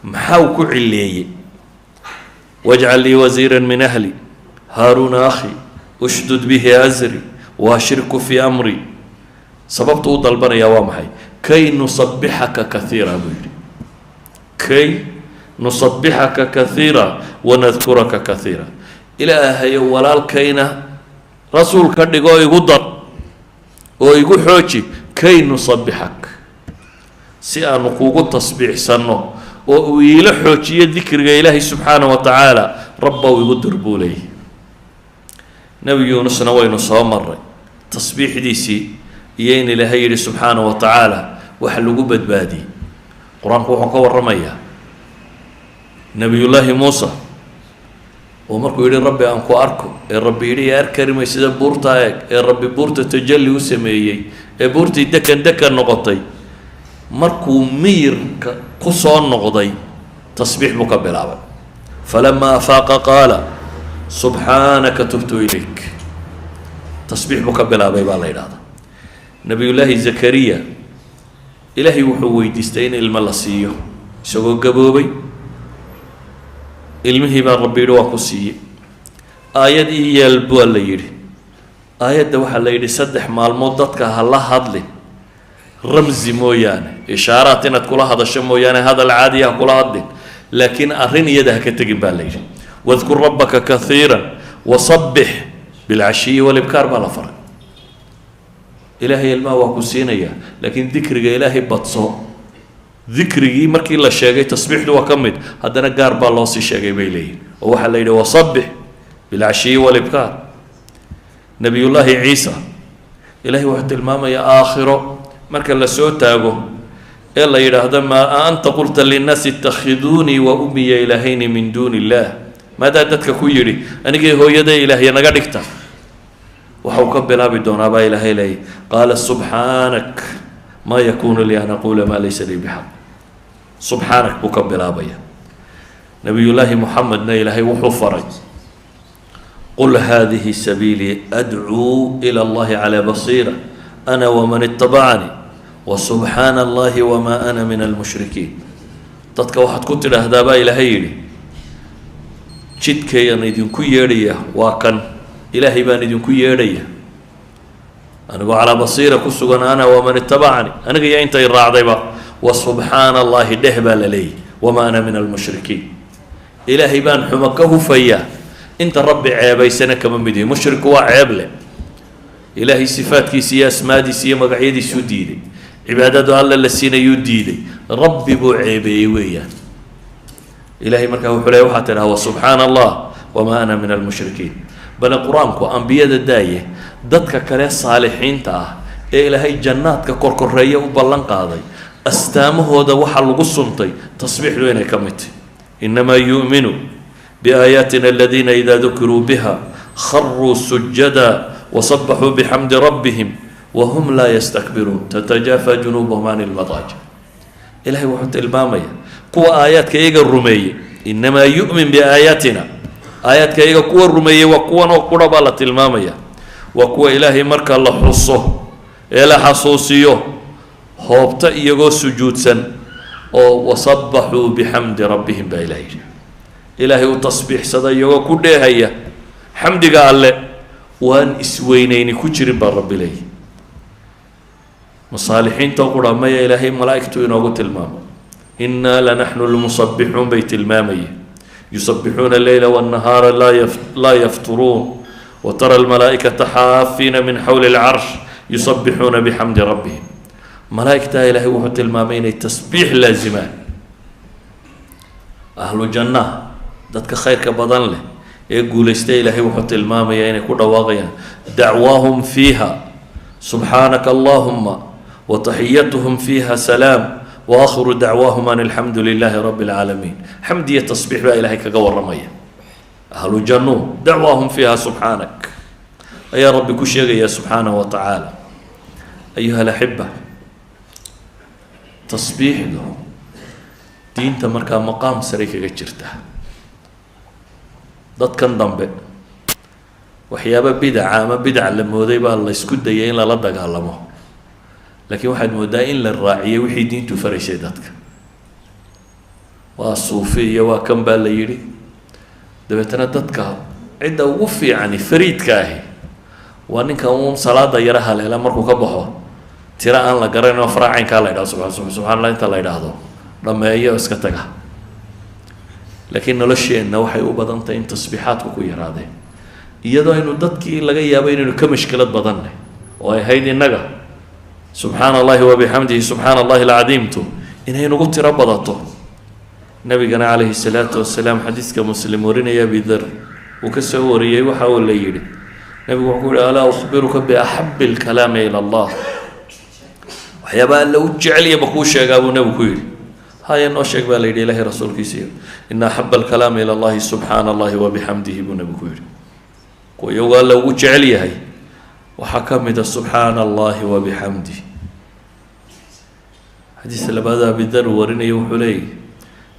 محاو كعلي واجعل لي وزيرا من أهلي هارون أخي أشدد به أزري وأشرك في أمري سببت ضلبنا يا وامحي كي نصبحك كثيرا بيري كي نصبحك كثيرا ونذكرك كثيرا إلى هي ولال كينا رسول كدغو يقدر ويقول حوجي كي نصبحك سيانو كوغو تصبيح سنو ويلا حوجي ذكر إلهي سبحانه وتعالى ربه ويقدر بوليه نبي يونس نوين صامر تصبيح ديسي يين لهير سبحانه وتعالى وحلقوا بدبادي قرآن كوحكا والرمية نبي الله موسى ومركو يقول ربي أنكو أركو الربي يقول يا أركرم يسيد بورتا هيك الربي بورتا تجلي وسميي بورتي دكن نقطي مركو مير قصان نقضي تصبيح مقبل عبد فلما أفاق قال سبحانك تبت إليك تصبيح مقبل عبد الله هذا نبي الله زكريا إلهي وحوي ديستين الملاسيو سوى قبوبي ilmihii baan rabbi yidhi waa ku siiyey aayad ii yeel baa la yidhi aayadda waxaa la yidhi 3 maalmood dadka ha la hadli ramzi mooyaane ishaaraat inaad kula hadasho mooyaane hadal caadi ah kula hadlin laakiin arrin iyada ha ka tegin baa la yidhi wadkur rabbaka kathiiran wasabbix bilcashiyi walibkaar baa la faray ilaahay ilmaha waa ku siinayaa laakiin dikriga ilaahay badso ذكري مركي الله شيء تصبيح دوا كمد هذا نجار بالله سي شيء بيلي وواحد ليله وصبح بالعشي والإبكار نبي الله عيسى إلهي واحد الماما يا آخره مركي الله سوى تاجو إلا يرى هذا ما أنت قلت للناس اتخذوني وأمي إلهين من دون الله ماذا دتك كويري أنا جي هو يدي إلهي أنا قاعد أكتب وحوكب بلا بدون أبا إلهي لي قال سبحانك ما يكون لي أن أقول ما ليس لي بحق سبحانك مكبل أبيا نبي الله محمد نيلهي وحفرج قل هذه سبيلي أدعو إلى الله على بصيرة أنا ومن اتبعني وسبحان الله وما أنا من المشركين تتك واحد كنت لهذا إلهي لي جدك ينيدين كيرية وكان إلهي بانيدين كيرية أنا أقول على بصيرة كسوغن أنا ومن اتبعني أنا قيا أنت الراعي وسبحان الله دهبل لي وما أنا من المشركين إلهي بان حمكه فيا أنت ربي عيبي سنة كمان بدي مشرك وعيب له إلهي صفات كيسية أسمادي سيا مقعيدي سوديدي عبادته الله لسينا يديدي ربي بو عيبي ويا إلهي مركه حلي وحتى وسبحان الله وما أنا من المشركين بل قرآنكو أنبياء الداية dadka kale saalixiinta ah ee ilaahay jannaadka korkoreeya u ballan qaaday astaamahooda waxa lagu suntay tasbiixdu inay ka mid inma yu'minu biaayatina alladhina idha dhukiru biha kharru sujada wa sabbahu bihamdi rabbihim wa hum la yastakbirun tatajafa junubuhum anil madaji ilaahay wuxuu tilmaamaya kuwa aayaadka iyaga rumeeyay inma yu'min biaayatina aayaadka iyaga kuwa rumeeyay waa kuwan oo qura baa la tilmaamaya وكو إلهي مركا الله حصه إلى حصوصيه هوبتا إيغو سجود سن وصبحوا بحمد ربهم بإلهي إلهي وتصبيح صدا يغو كده هيا حمد قال له وان اسوينين كجر بالرب إليه مصالحين تقول ما إلهي ملائكته إنه قلت المام إنا لنحن المصبحون بيت المامي يسبحون الليل والنهار لا يفترون وترى الملائكة حافين من حول العرش يسبحون بحمد ربهم ملائكة إلهي وحط المامين التسبيح لازمان أهل الجنة ذاتك خير كبدن له يقول استي إلهي وحط المامين كل واقيا دعواهم فيها سبحانك اللهم وتحيتهم فيها سلام وآخر دعواهم أن الحمد لله رب العالمين حمدية تصبيح بقى إلهي كقور رمية أهل الجنة دعواهم فيها سبحانك يا رب كشيغ يا سبحانه وتعالى أيها الأحبة تصبيح له دين تمركا مقام سريك جرته ضد كان ضمبه وحيابا بدع لما وديبا الله يسكت ديين لا لدق علمه لكن واحد مدائن للراعية وحي دين تفرش ذاتك والصوفية وكم بالليلي دبتنا ذاتك عدة وفي يعني فريد كاهي وانك أمم صلاة يراها لها مركو كبحو ترى أن لقرين وفراعين كالا يدعو سبحان الله انت الله يدعو لما هي اسكتك لكن نلشي انه وحي وبدنت ان تصبيحاتك كو يرادين iyadoo aynu dadkii laga yaabo inaynu ka mashkilad badanay oo ay hayd inaga subhanallahi wa bihamdihi subhanallahi alazimtu inaynu ugu tiro badato nabigana alayhi salatu wassalam xadiiska muslim warinaya bidar uu ka soo wariyay waxa uu leeyahay nabigu wuxuu yiri ala ukhbiruka bi ahabbil kalam ila allah waxyaaba la u jecel yahay ku sheegaa uu nabigu yiri haya noo sheeg baa leeyahay ilaahay rasuulkiisa inna ahabbil kalam ila allah subhanallahi wa bihamdihi uu nabigu yiri ويوغا لو جعليها وحكمت سبحان الله وبحمده حديث لبدا بدر ورني وحلي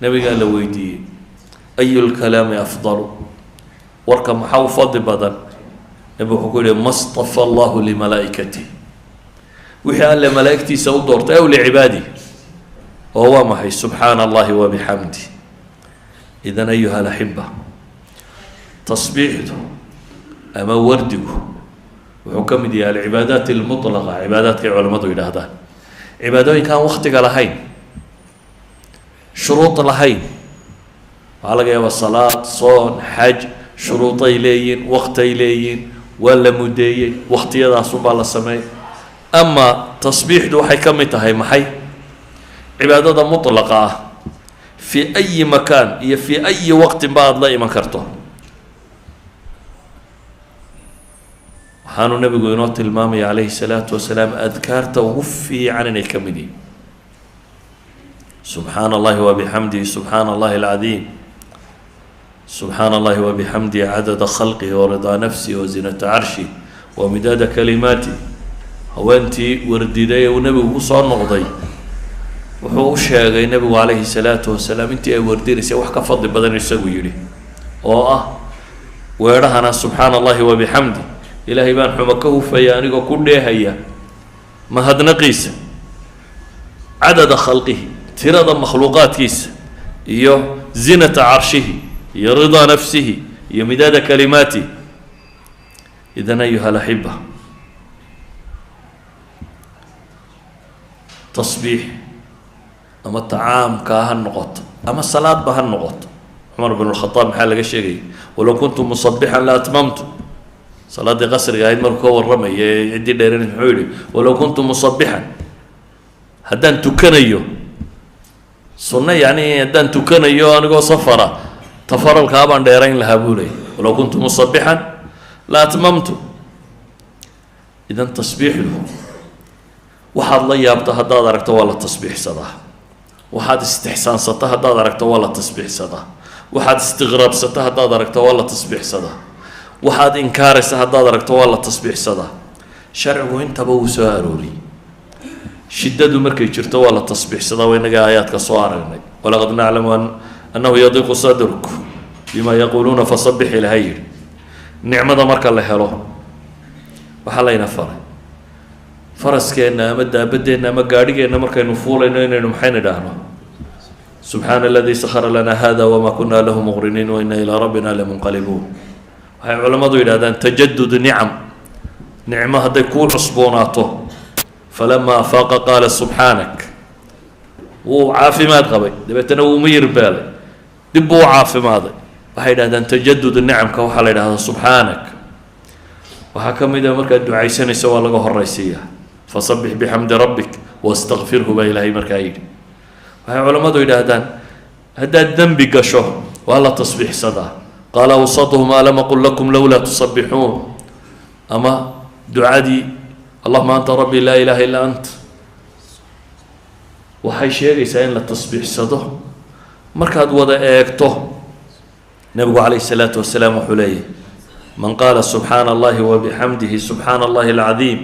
نبي قال له ويدي أي الكلام أفضل وركم حوفض بدن نبي يقول ما اصطفى الله لملائكته وحال لملائكتي سودورت أو لعبادي وهو محي سبحان الله وبحمده إذن أيها الأحبة تصبيحه أما ورده وحكم دي العبادات المطلقة عبادات كعلماء إلى هذا عبادات كان وقتك لهين شروط لهين على جواب الصلاة صون حج شروط إليين وقت إليين ولا مدين وقت يدا صوب على السماء أما تصبيح دو حكم تهي محي عبادات مطلقة في أي مكان هي في أي وقت بعد لا يمكرته حانو النبي قينوت المامي عليه الصلاة والسلام أذكارته وفي عن الكمدي سبحان الله وبحمده سبحان الله العظيم سبحان الله وبحمده عدد خلقه ورضا نفسه وزنة عرشه ومداد كلماته هو أنت ورددي ونبي وصار نقضي وحو الشيخ النبي عليه الصلاة والسلام أنت ورديني سيوحك فضل بدن يسوي لي ويرهنا سبحان الله وبحمده إلهي بان حمكه فيانيك كل هيا ما هذا نقيس عدد خلقه ترى مخلوقات كيس يو زنة عرشه يرضى نفسه يمداد كلماته إذن أيها الأحبة تصبيح أما الطعام كهالنقط أما الصلاة بهالنقط عمر بن الخطاب محل الشيء ولو كنت مصبحا لا أتممت صلاة قصر قاعد مركو والرمي يدي ديرين حولي ولو كنت مصبحا هدان تكنيو سنة يعني هدان تكنيو أنا جو صفرة تفر الكابان ديرين لهابولي ولو كنت مصبحا لا أتممت إذا تصبيح له وحد الله يابطه هدا دركته ولا تصبيح صدا وحد استحسان سطه هدا دركته ولا تصبيح صدا وحد استغراب سطه هدا دركته ولا تصبيح صدا waxaad inkaaraysa haddaad aragto waa la tasbiixsadaa sharcigu intaba uu soo arooriyey shiddadu markay jirto waa la tasbiixsadaa waa inaga aayaadka soo aragnay walaqad naclamu annahu yadiiqu sadruk bima yaquuluuna fasabbix ilaha yidhi nicmada marka la helo waxaa layna faray faraskeenna ama daabadeenna ama gaadhigeenna markaynu fuulayno inaynu maxayna idhaahno subxaana aladii sakhara lanaa hada wamaa kunna lahu muqriniin wa inna ilaa rabbina lamunqalibuun waxay culamadu yidhahdaan tajadud nicam nicmo hadday kuu cusboonaato فلما أفاق قال سبحانك وعافماد قبي دبتنا ومير بالي دبوا عافماد وحيد هذا تجدد النعم كوحل هذا سبحانك وحكم إذا مركا الدعاء سنة سوى لقاه الرئيسية فصبح بحمد ربك واستغفره بإلهي مركايد وهي علماء إذا هذا الذنب قشه والله تصبيح صدا قال أوسطهم ألم أقل لكم لولا تصبحون أما دعادي اللهم أنت ربي لا إله إلا أنت وحي شيء يسأل للتصبيح صدا مركاد وضع إيكته نبي عليه الصلاة والسلام وحليه من قال سبحان الله وبحمده سبحان الله العظيم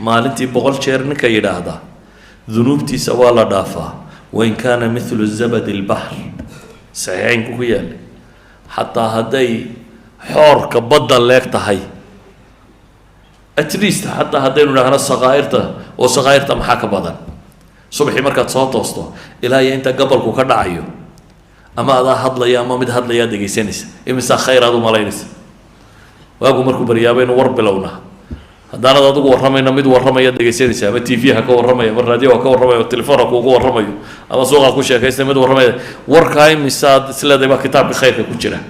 ما لنتي بغل شيرنك يرادا ذنوبتي سوالا دافا وإن كان مثل الزبد البحر صحيحين كويال حتى هدي حور كبدل لك تهي اتليست حتى هدي نحن الصغائرته وصغائرته محاك بدن صبحي مركز صوت وسطه إلهي أنت قبلك كدعيو أما هذا هضل يا أما مد هضل يا دقي سنس إمسا خير هذا ملاينس واقو مركو بريابين ورب لونه هدانا دادو ورمينا مد ورمي دقي سنس أما تيفيها كو ورمي من راديو كو ورمي والتليفون كو ورمي أما سوقا كو شيء كيس مد ورمي وركاي مساد سلا دبا كتاب بخير كوجرا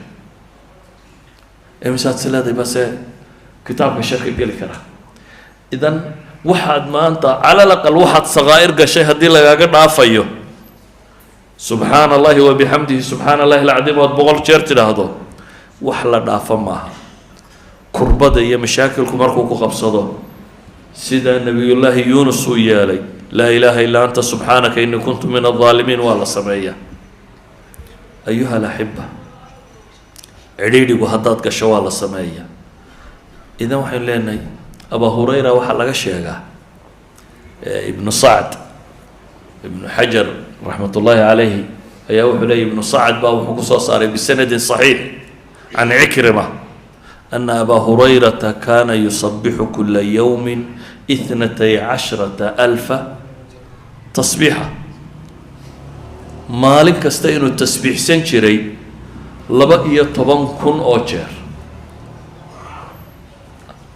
مساد سلا دبا س كتاب بشرك قال كره إذن واحد ما أنت على الأقل واحد صغائر قشي هدي لقاك نافيو سبحان الله وبحمده سبحان الله العظيم وتبغل شرط هذا وحلا نافا معها كربة هي مشاكلكم مركوكو قبصده سيدا نبي الله يونس ويالي لا إله إلا أنت سبحانك إني كنت من الظالمين والله سمعية أيها الأحبة عديدي وهدات كشوال السمعية إذا وحين لنا أبا هريرة وحلق الشيخة ابن سعد ابن حجر رحمة الله عليه أيها حلي ابن سعد باو حقوصة صار بسند صحيح عن عكرمة أن أبا هريرة كان يصبح كل يوم 12,000 تصبيحة مالك كستين التسبيح سنشري لبقية 10 كن أوجر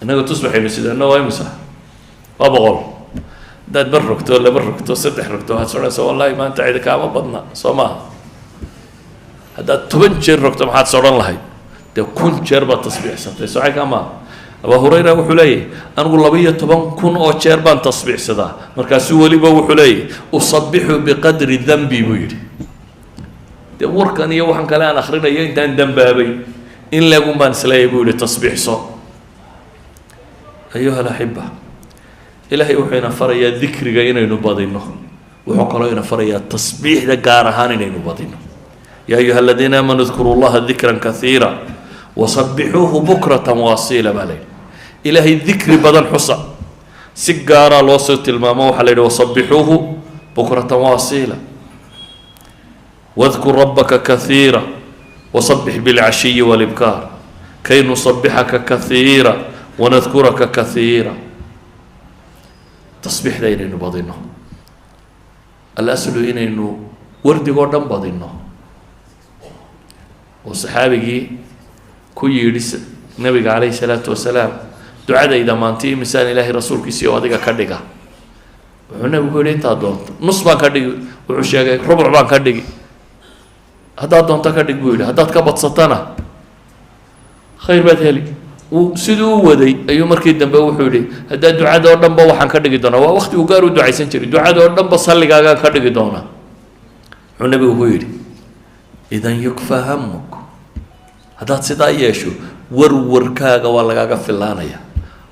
إنك تصبح يمسيد أنه يمسح أبغل ده بركتو ولا بركتو سدح ركتو هاتسونا سو والله ما أنت عيدك ما بدنا صما هذا تبنشر ركتو ما حد صورن لهاي ده كن شربة تصبيح سنتي سو عيك أما أبا هريرة وحلي أنا أقول لبيه 10 كن أو شربان تصبيح صدا مركز ولي بوحلي أصبح بقدر ذنبي ويري ده وركن يوحن كلام آخرنا ينتهي ذنبابي إن لقوم بنسلاي بيقول تصبيح صو أيها الأحبة إلهي وحينا فريا ذكر جاينا ينبضينه وحقنا فريا التصبيح ده جارهان ينبضينه يا أيها الذين آمنوا اذكروا الله ذكرا كثيرا وصبحوه بكرة واصيلا بالين إلهي الذكر بدن حصى سجارة الوسط المامو حلين وصبحوه بكرة واصيلا واذكر ربك كثيرا وصبح بالعشي والإبكار كي نصبحك كثيرا ونذكرك كثيرا تصبيح دين إنه بضينه الأصل هنا إنه ورد قدام بضينه والصحابي كي يرس النبي عليه الصلاة والسلام دعاء إذا ما أنتي مثال إلهي رسول كيسي واديك كديكا وحنا بقول أنت أدون نص بان كديك وعشاء ربع بان كديك هذا أدون تكديك بقول هذا تكبت سطنا خير بدهلي وسيدو ودي أيوم مركي الدنبا وحولي هذا الدعاء ده الدنبا وحن كدق دونا ووقت وقارو دعاء سنتري الدعاء ده الدنبا صلي قاعد كدق دونا النبي وحولي إذا يكفى همك هذا تصدق يشو ور كاغا ولا كاغا في اللانية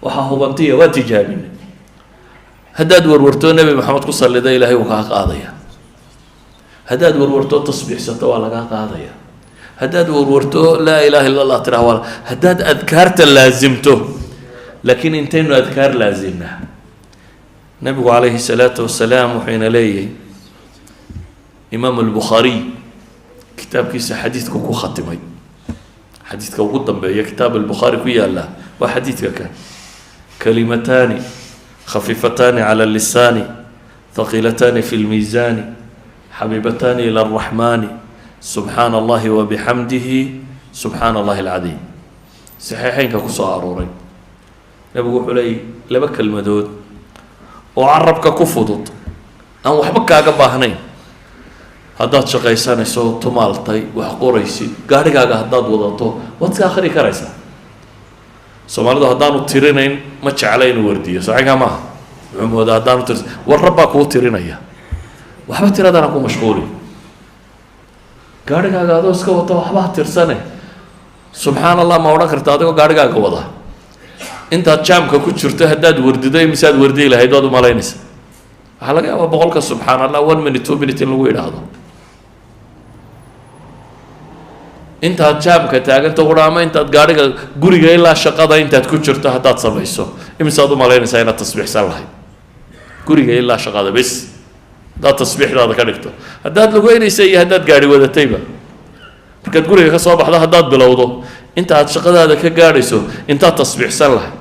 وحاهو بنتيه واتجابين هذا ورتو النبي محمد صلى الله عليه وكاغا قاضية هذا ورتو تصبيح ستة ولا كاغا قاضية هداد ورورته لا إله إلا الله ترى ولا هداد أذكارت لازمته لكن انتين أذكار لازمنا النبي عليه الصلاة والسلام وحين ليه إمام البخاري كتاب كيس حديث كوكو ختمي حديث كوكو ضمبي كتاب البخاري كويا الله وحديث كان كلمتان خفيفتان على اللسان ثقيلتان في الميزان حبيبتان إلى الرحمن سبحان الله وبحمده سبحان الله العظيم صحيحين كقصة أروري نبغى علي لبك المدود oo carabka ku fudud aan waxba kaaga baahnayn haddaad shaqaysanayso tumaaltay wax qoraysid gaadhigaaga haddaad wadato waad iska akhri karaysaa soomaalidu haddaanu tirinayn ma jecla inuu wardiyo saxiixa maaha wuxuu moodaa haddaanu tirin war rabbaa kuu tirinaya waxba tiradana ku mashquuli gaadhigaaga adoo iska wata waxbaa tirsane subxaan allah ma odhan karta adigoo gaadhigaaga wada intaad jaamka ku jirto haddaad wardido imisaad wardiyi lahayd waad umalaynaysa waxaa laga yaabaa boqolka subxaan allah 1 minute 2 minute in lagu yidhaahdo intaad jaamka taaganta qura ama intaad gaadhiga guriga ilaa shaqada intaad ku jirto haddaad samayso imisaad umalaynaysaa inaad tasbiixsan lahayd guriga ilaa shaqada bes haddaad tasbiixdaada ka dhigto haddaad lugeynaysa iyo haddaad gaadhi wadatayba markaad guriga ka soo baxdo haddaad bilowdo inta aad shaqadaada ka gaadhayso intaad tasbiixsan lahayd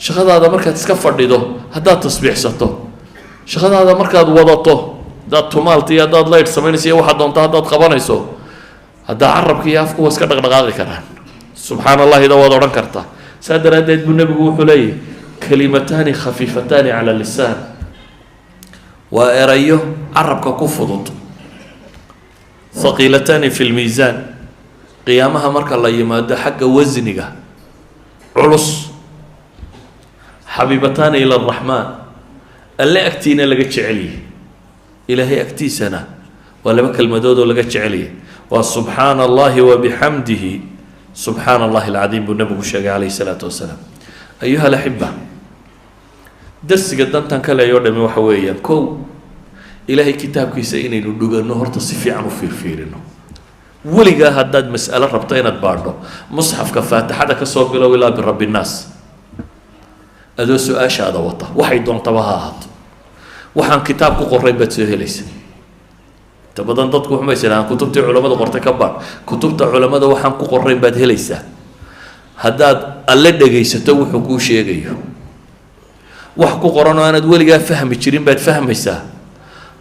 shaqadaada markaad iska fadhido haddaad tasbiixsato shaqadaada markaad wadato haddaad tumaalta iyo haddaad laydh samaynayso iyo waxaad doonto haddaad qabanayso haddaa carabka iyo afku waa iska dhaqdhaqaaqi karaan subxaan allahi da waad odhan kartaa saa daraaddeed buu nebigu wuxuu leeyahy kalimataani khafiifataani cala lisaan waa erayo carabka ku fudud haqiilataani fi lmiisaan qiyaamaha marka la yimaado xagga wasniga culus xabiibataani ila araxmaan alle agtiina laga jecelyahy ilaahay agtiisana waa laba kelmadood oo laga jecelyahy waa subxaana allahi wabixamdihi subxaana allahi alcadiim buu nabigu sheegay calayhi salaatu wasalaam ayuha alaxiba darsiga dantan ka leeyoo dhami waxa weeyaan kow ilaahay kitaabkiisa inaynu dhuganno horta si fiican u fiirfiirino weligaa haddaad mas'alo rabto inaad baadho musxafka faatixada ka soo bilow ilaa birabbi nnaas adoo su-aashaada wata waxay doontaba ha ahaato waxaan kitaab ku qorayn baad soo helaysa inta badan dadku waxmay jiraan kutubtii culamada qortay ka baadh kutubta culamada waxaan ku qorayn baad helaysaa haddaad alle dhegaysato wuxuu kuu sheegayo wax ku qoran oo aanaad weligaa fahmi jirin baad fahmaysaa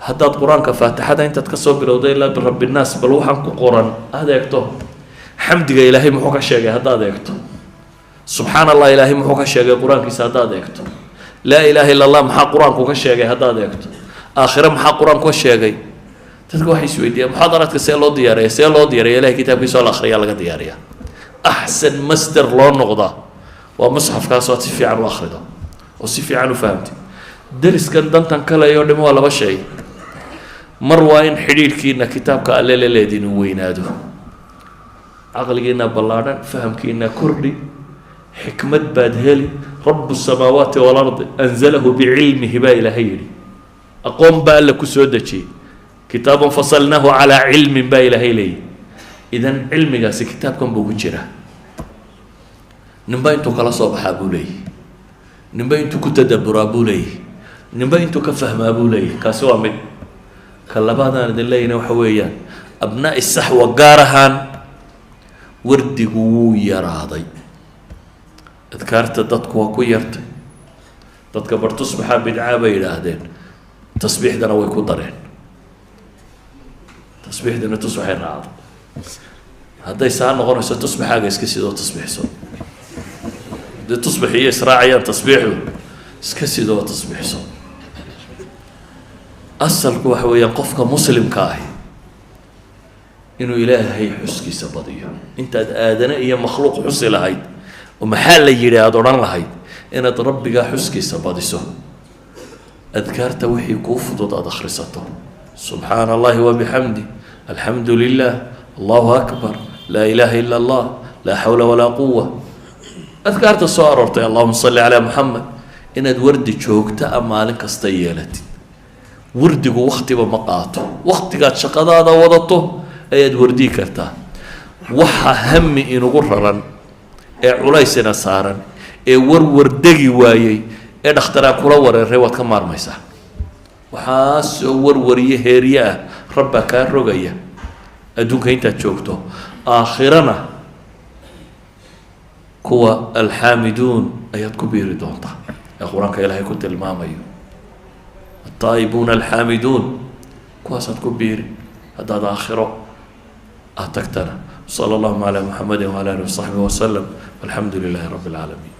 haddaad qur-aanka faatixada intaad ka soo bilowda ilaa birabbi nnaas bal waxaan ku qoran aada eegto xamdiga ilaahay muxuu ka sheegay haddaad eegto subxaan allah ilaahay muxuu ka sheegay qur-aankiisa haddaad eegto laa ilaaha illa allah maxaa qur-aanku ka sheegay haddaad eegto aakhire maxaa qur-aanku ka sheegay dadka waxay isweydiiyaan muxaadaraadka see loo diyaariya ilahay kitaabkiisa oo la akhriyaa laga diyaariyaa axsan master loo noqdaa waa musxafkaas oo aad si fiican u akhrido oo si fiican u fahamtid dariskan dantan kale oo dhimo waa laba shay mar waa in xidhiidhkiina kitaabka alle la leedin uu weynaado caqligiina ballaadhan fahamkiina kordhi xikmad baad heli rabu samaawaati waalardi anzalahu bicilmihi baa ilaahay yidhi aqoon baa alla ku soo dejiyey kitaabun fasalnaahu calaa cilmin baa ilaahay leeyihi idan cilmigaasi kitaabkan buu ku jiraa ninba intuu kala soo baxaa buu leeyahy ninba intuu ku tadabburaa buu leeyahy ninba intuu ka fahmaa buu leeyahy kaasi waa mid ka labaadaan idin leeyina waxa weeyaan abnaa'i saxwa gaar ahaan wardigu wuu yaraaday adkaarta dadku waa ku yartay dadka bar tusbaxaa bidcaa bay yidhaahdeen tasbiixdana way ku dareen tasbiixdana tusbaxay raacday hadday saa noqonayso tusbaxaaga iska sidoo tasbiixso haddii tusbax iyo israacayaan tasbiixdu iska sidoo tasbiixso asalku waxa weeyaan qofka muslimka ahi inuu ilaahay xuskiisa badiyo intaad aadane iyo makhluuq xusi lahayd oo maxaa la yidhi aada odhan lahayd inaad rabbigaa xuskiisa badiso adkaarta wixii kuu fudud aada akhrisato subxaana allahi wabixamdi alxamdu lilah allahu akbar laa ilaaha ila allah laa xawla walaa quwa adkaarta soo aroortay allahuma salli calaa muxamed inaad wardi joogta a maalin kasta yeelatid wardigu waktiba ma qaato waktigaad shaqadaada wadato ayaad wardii kartaa waxa hami inugu raran ee culaysina saaran ee warwardegi waayey ee dhakhtaraa kula wareeray waad ka maarmaysaa waxaasoo warwariye heerye ah rabbaa kaa rogaya adduunka intaad joogto aakhirana kuwa alxaamiduun ayaad ku biiri doontaa ee qur-aanka ilaahay ku tilmaamayo الطائبون الحامدون كواسات كبير هذا آخره أتكتنا صلى الله على محمد وعلى آله وصحبه وسلم والحمد لله رب العالمين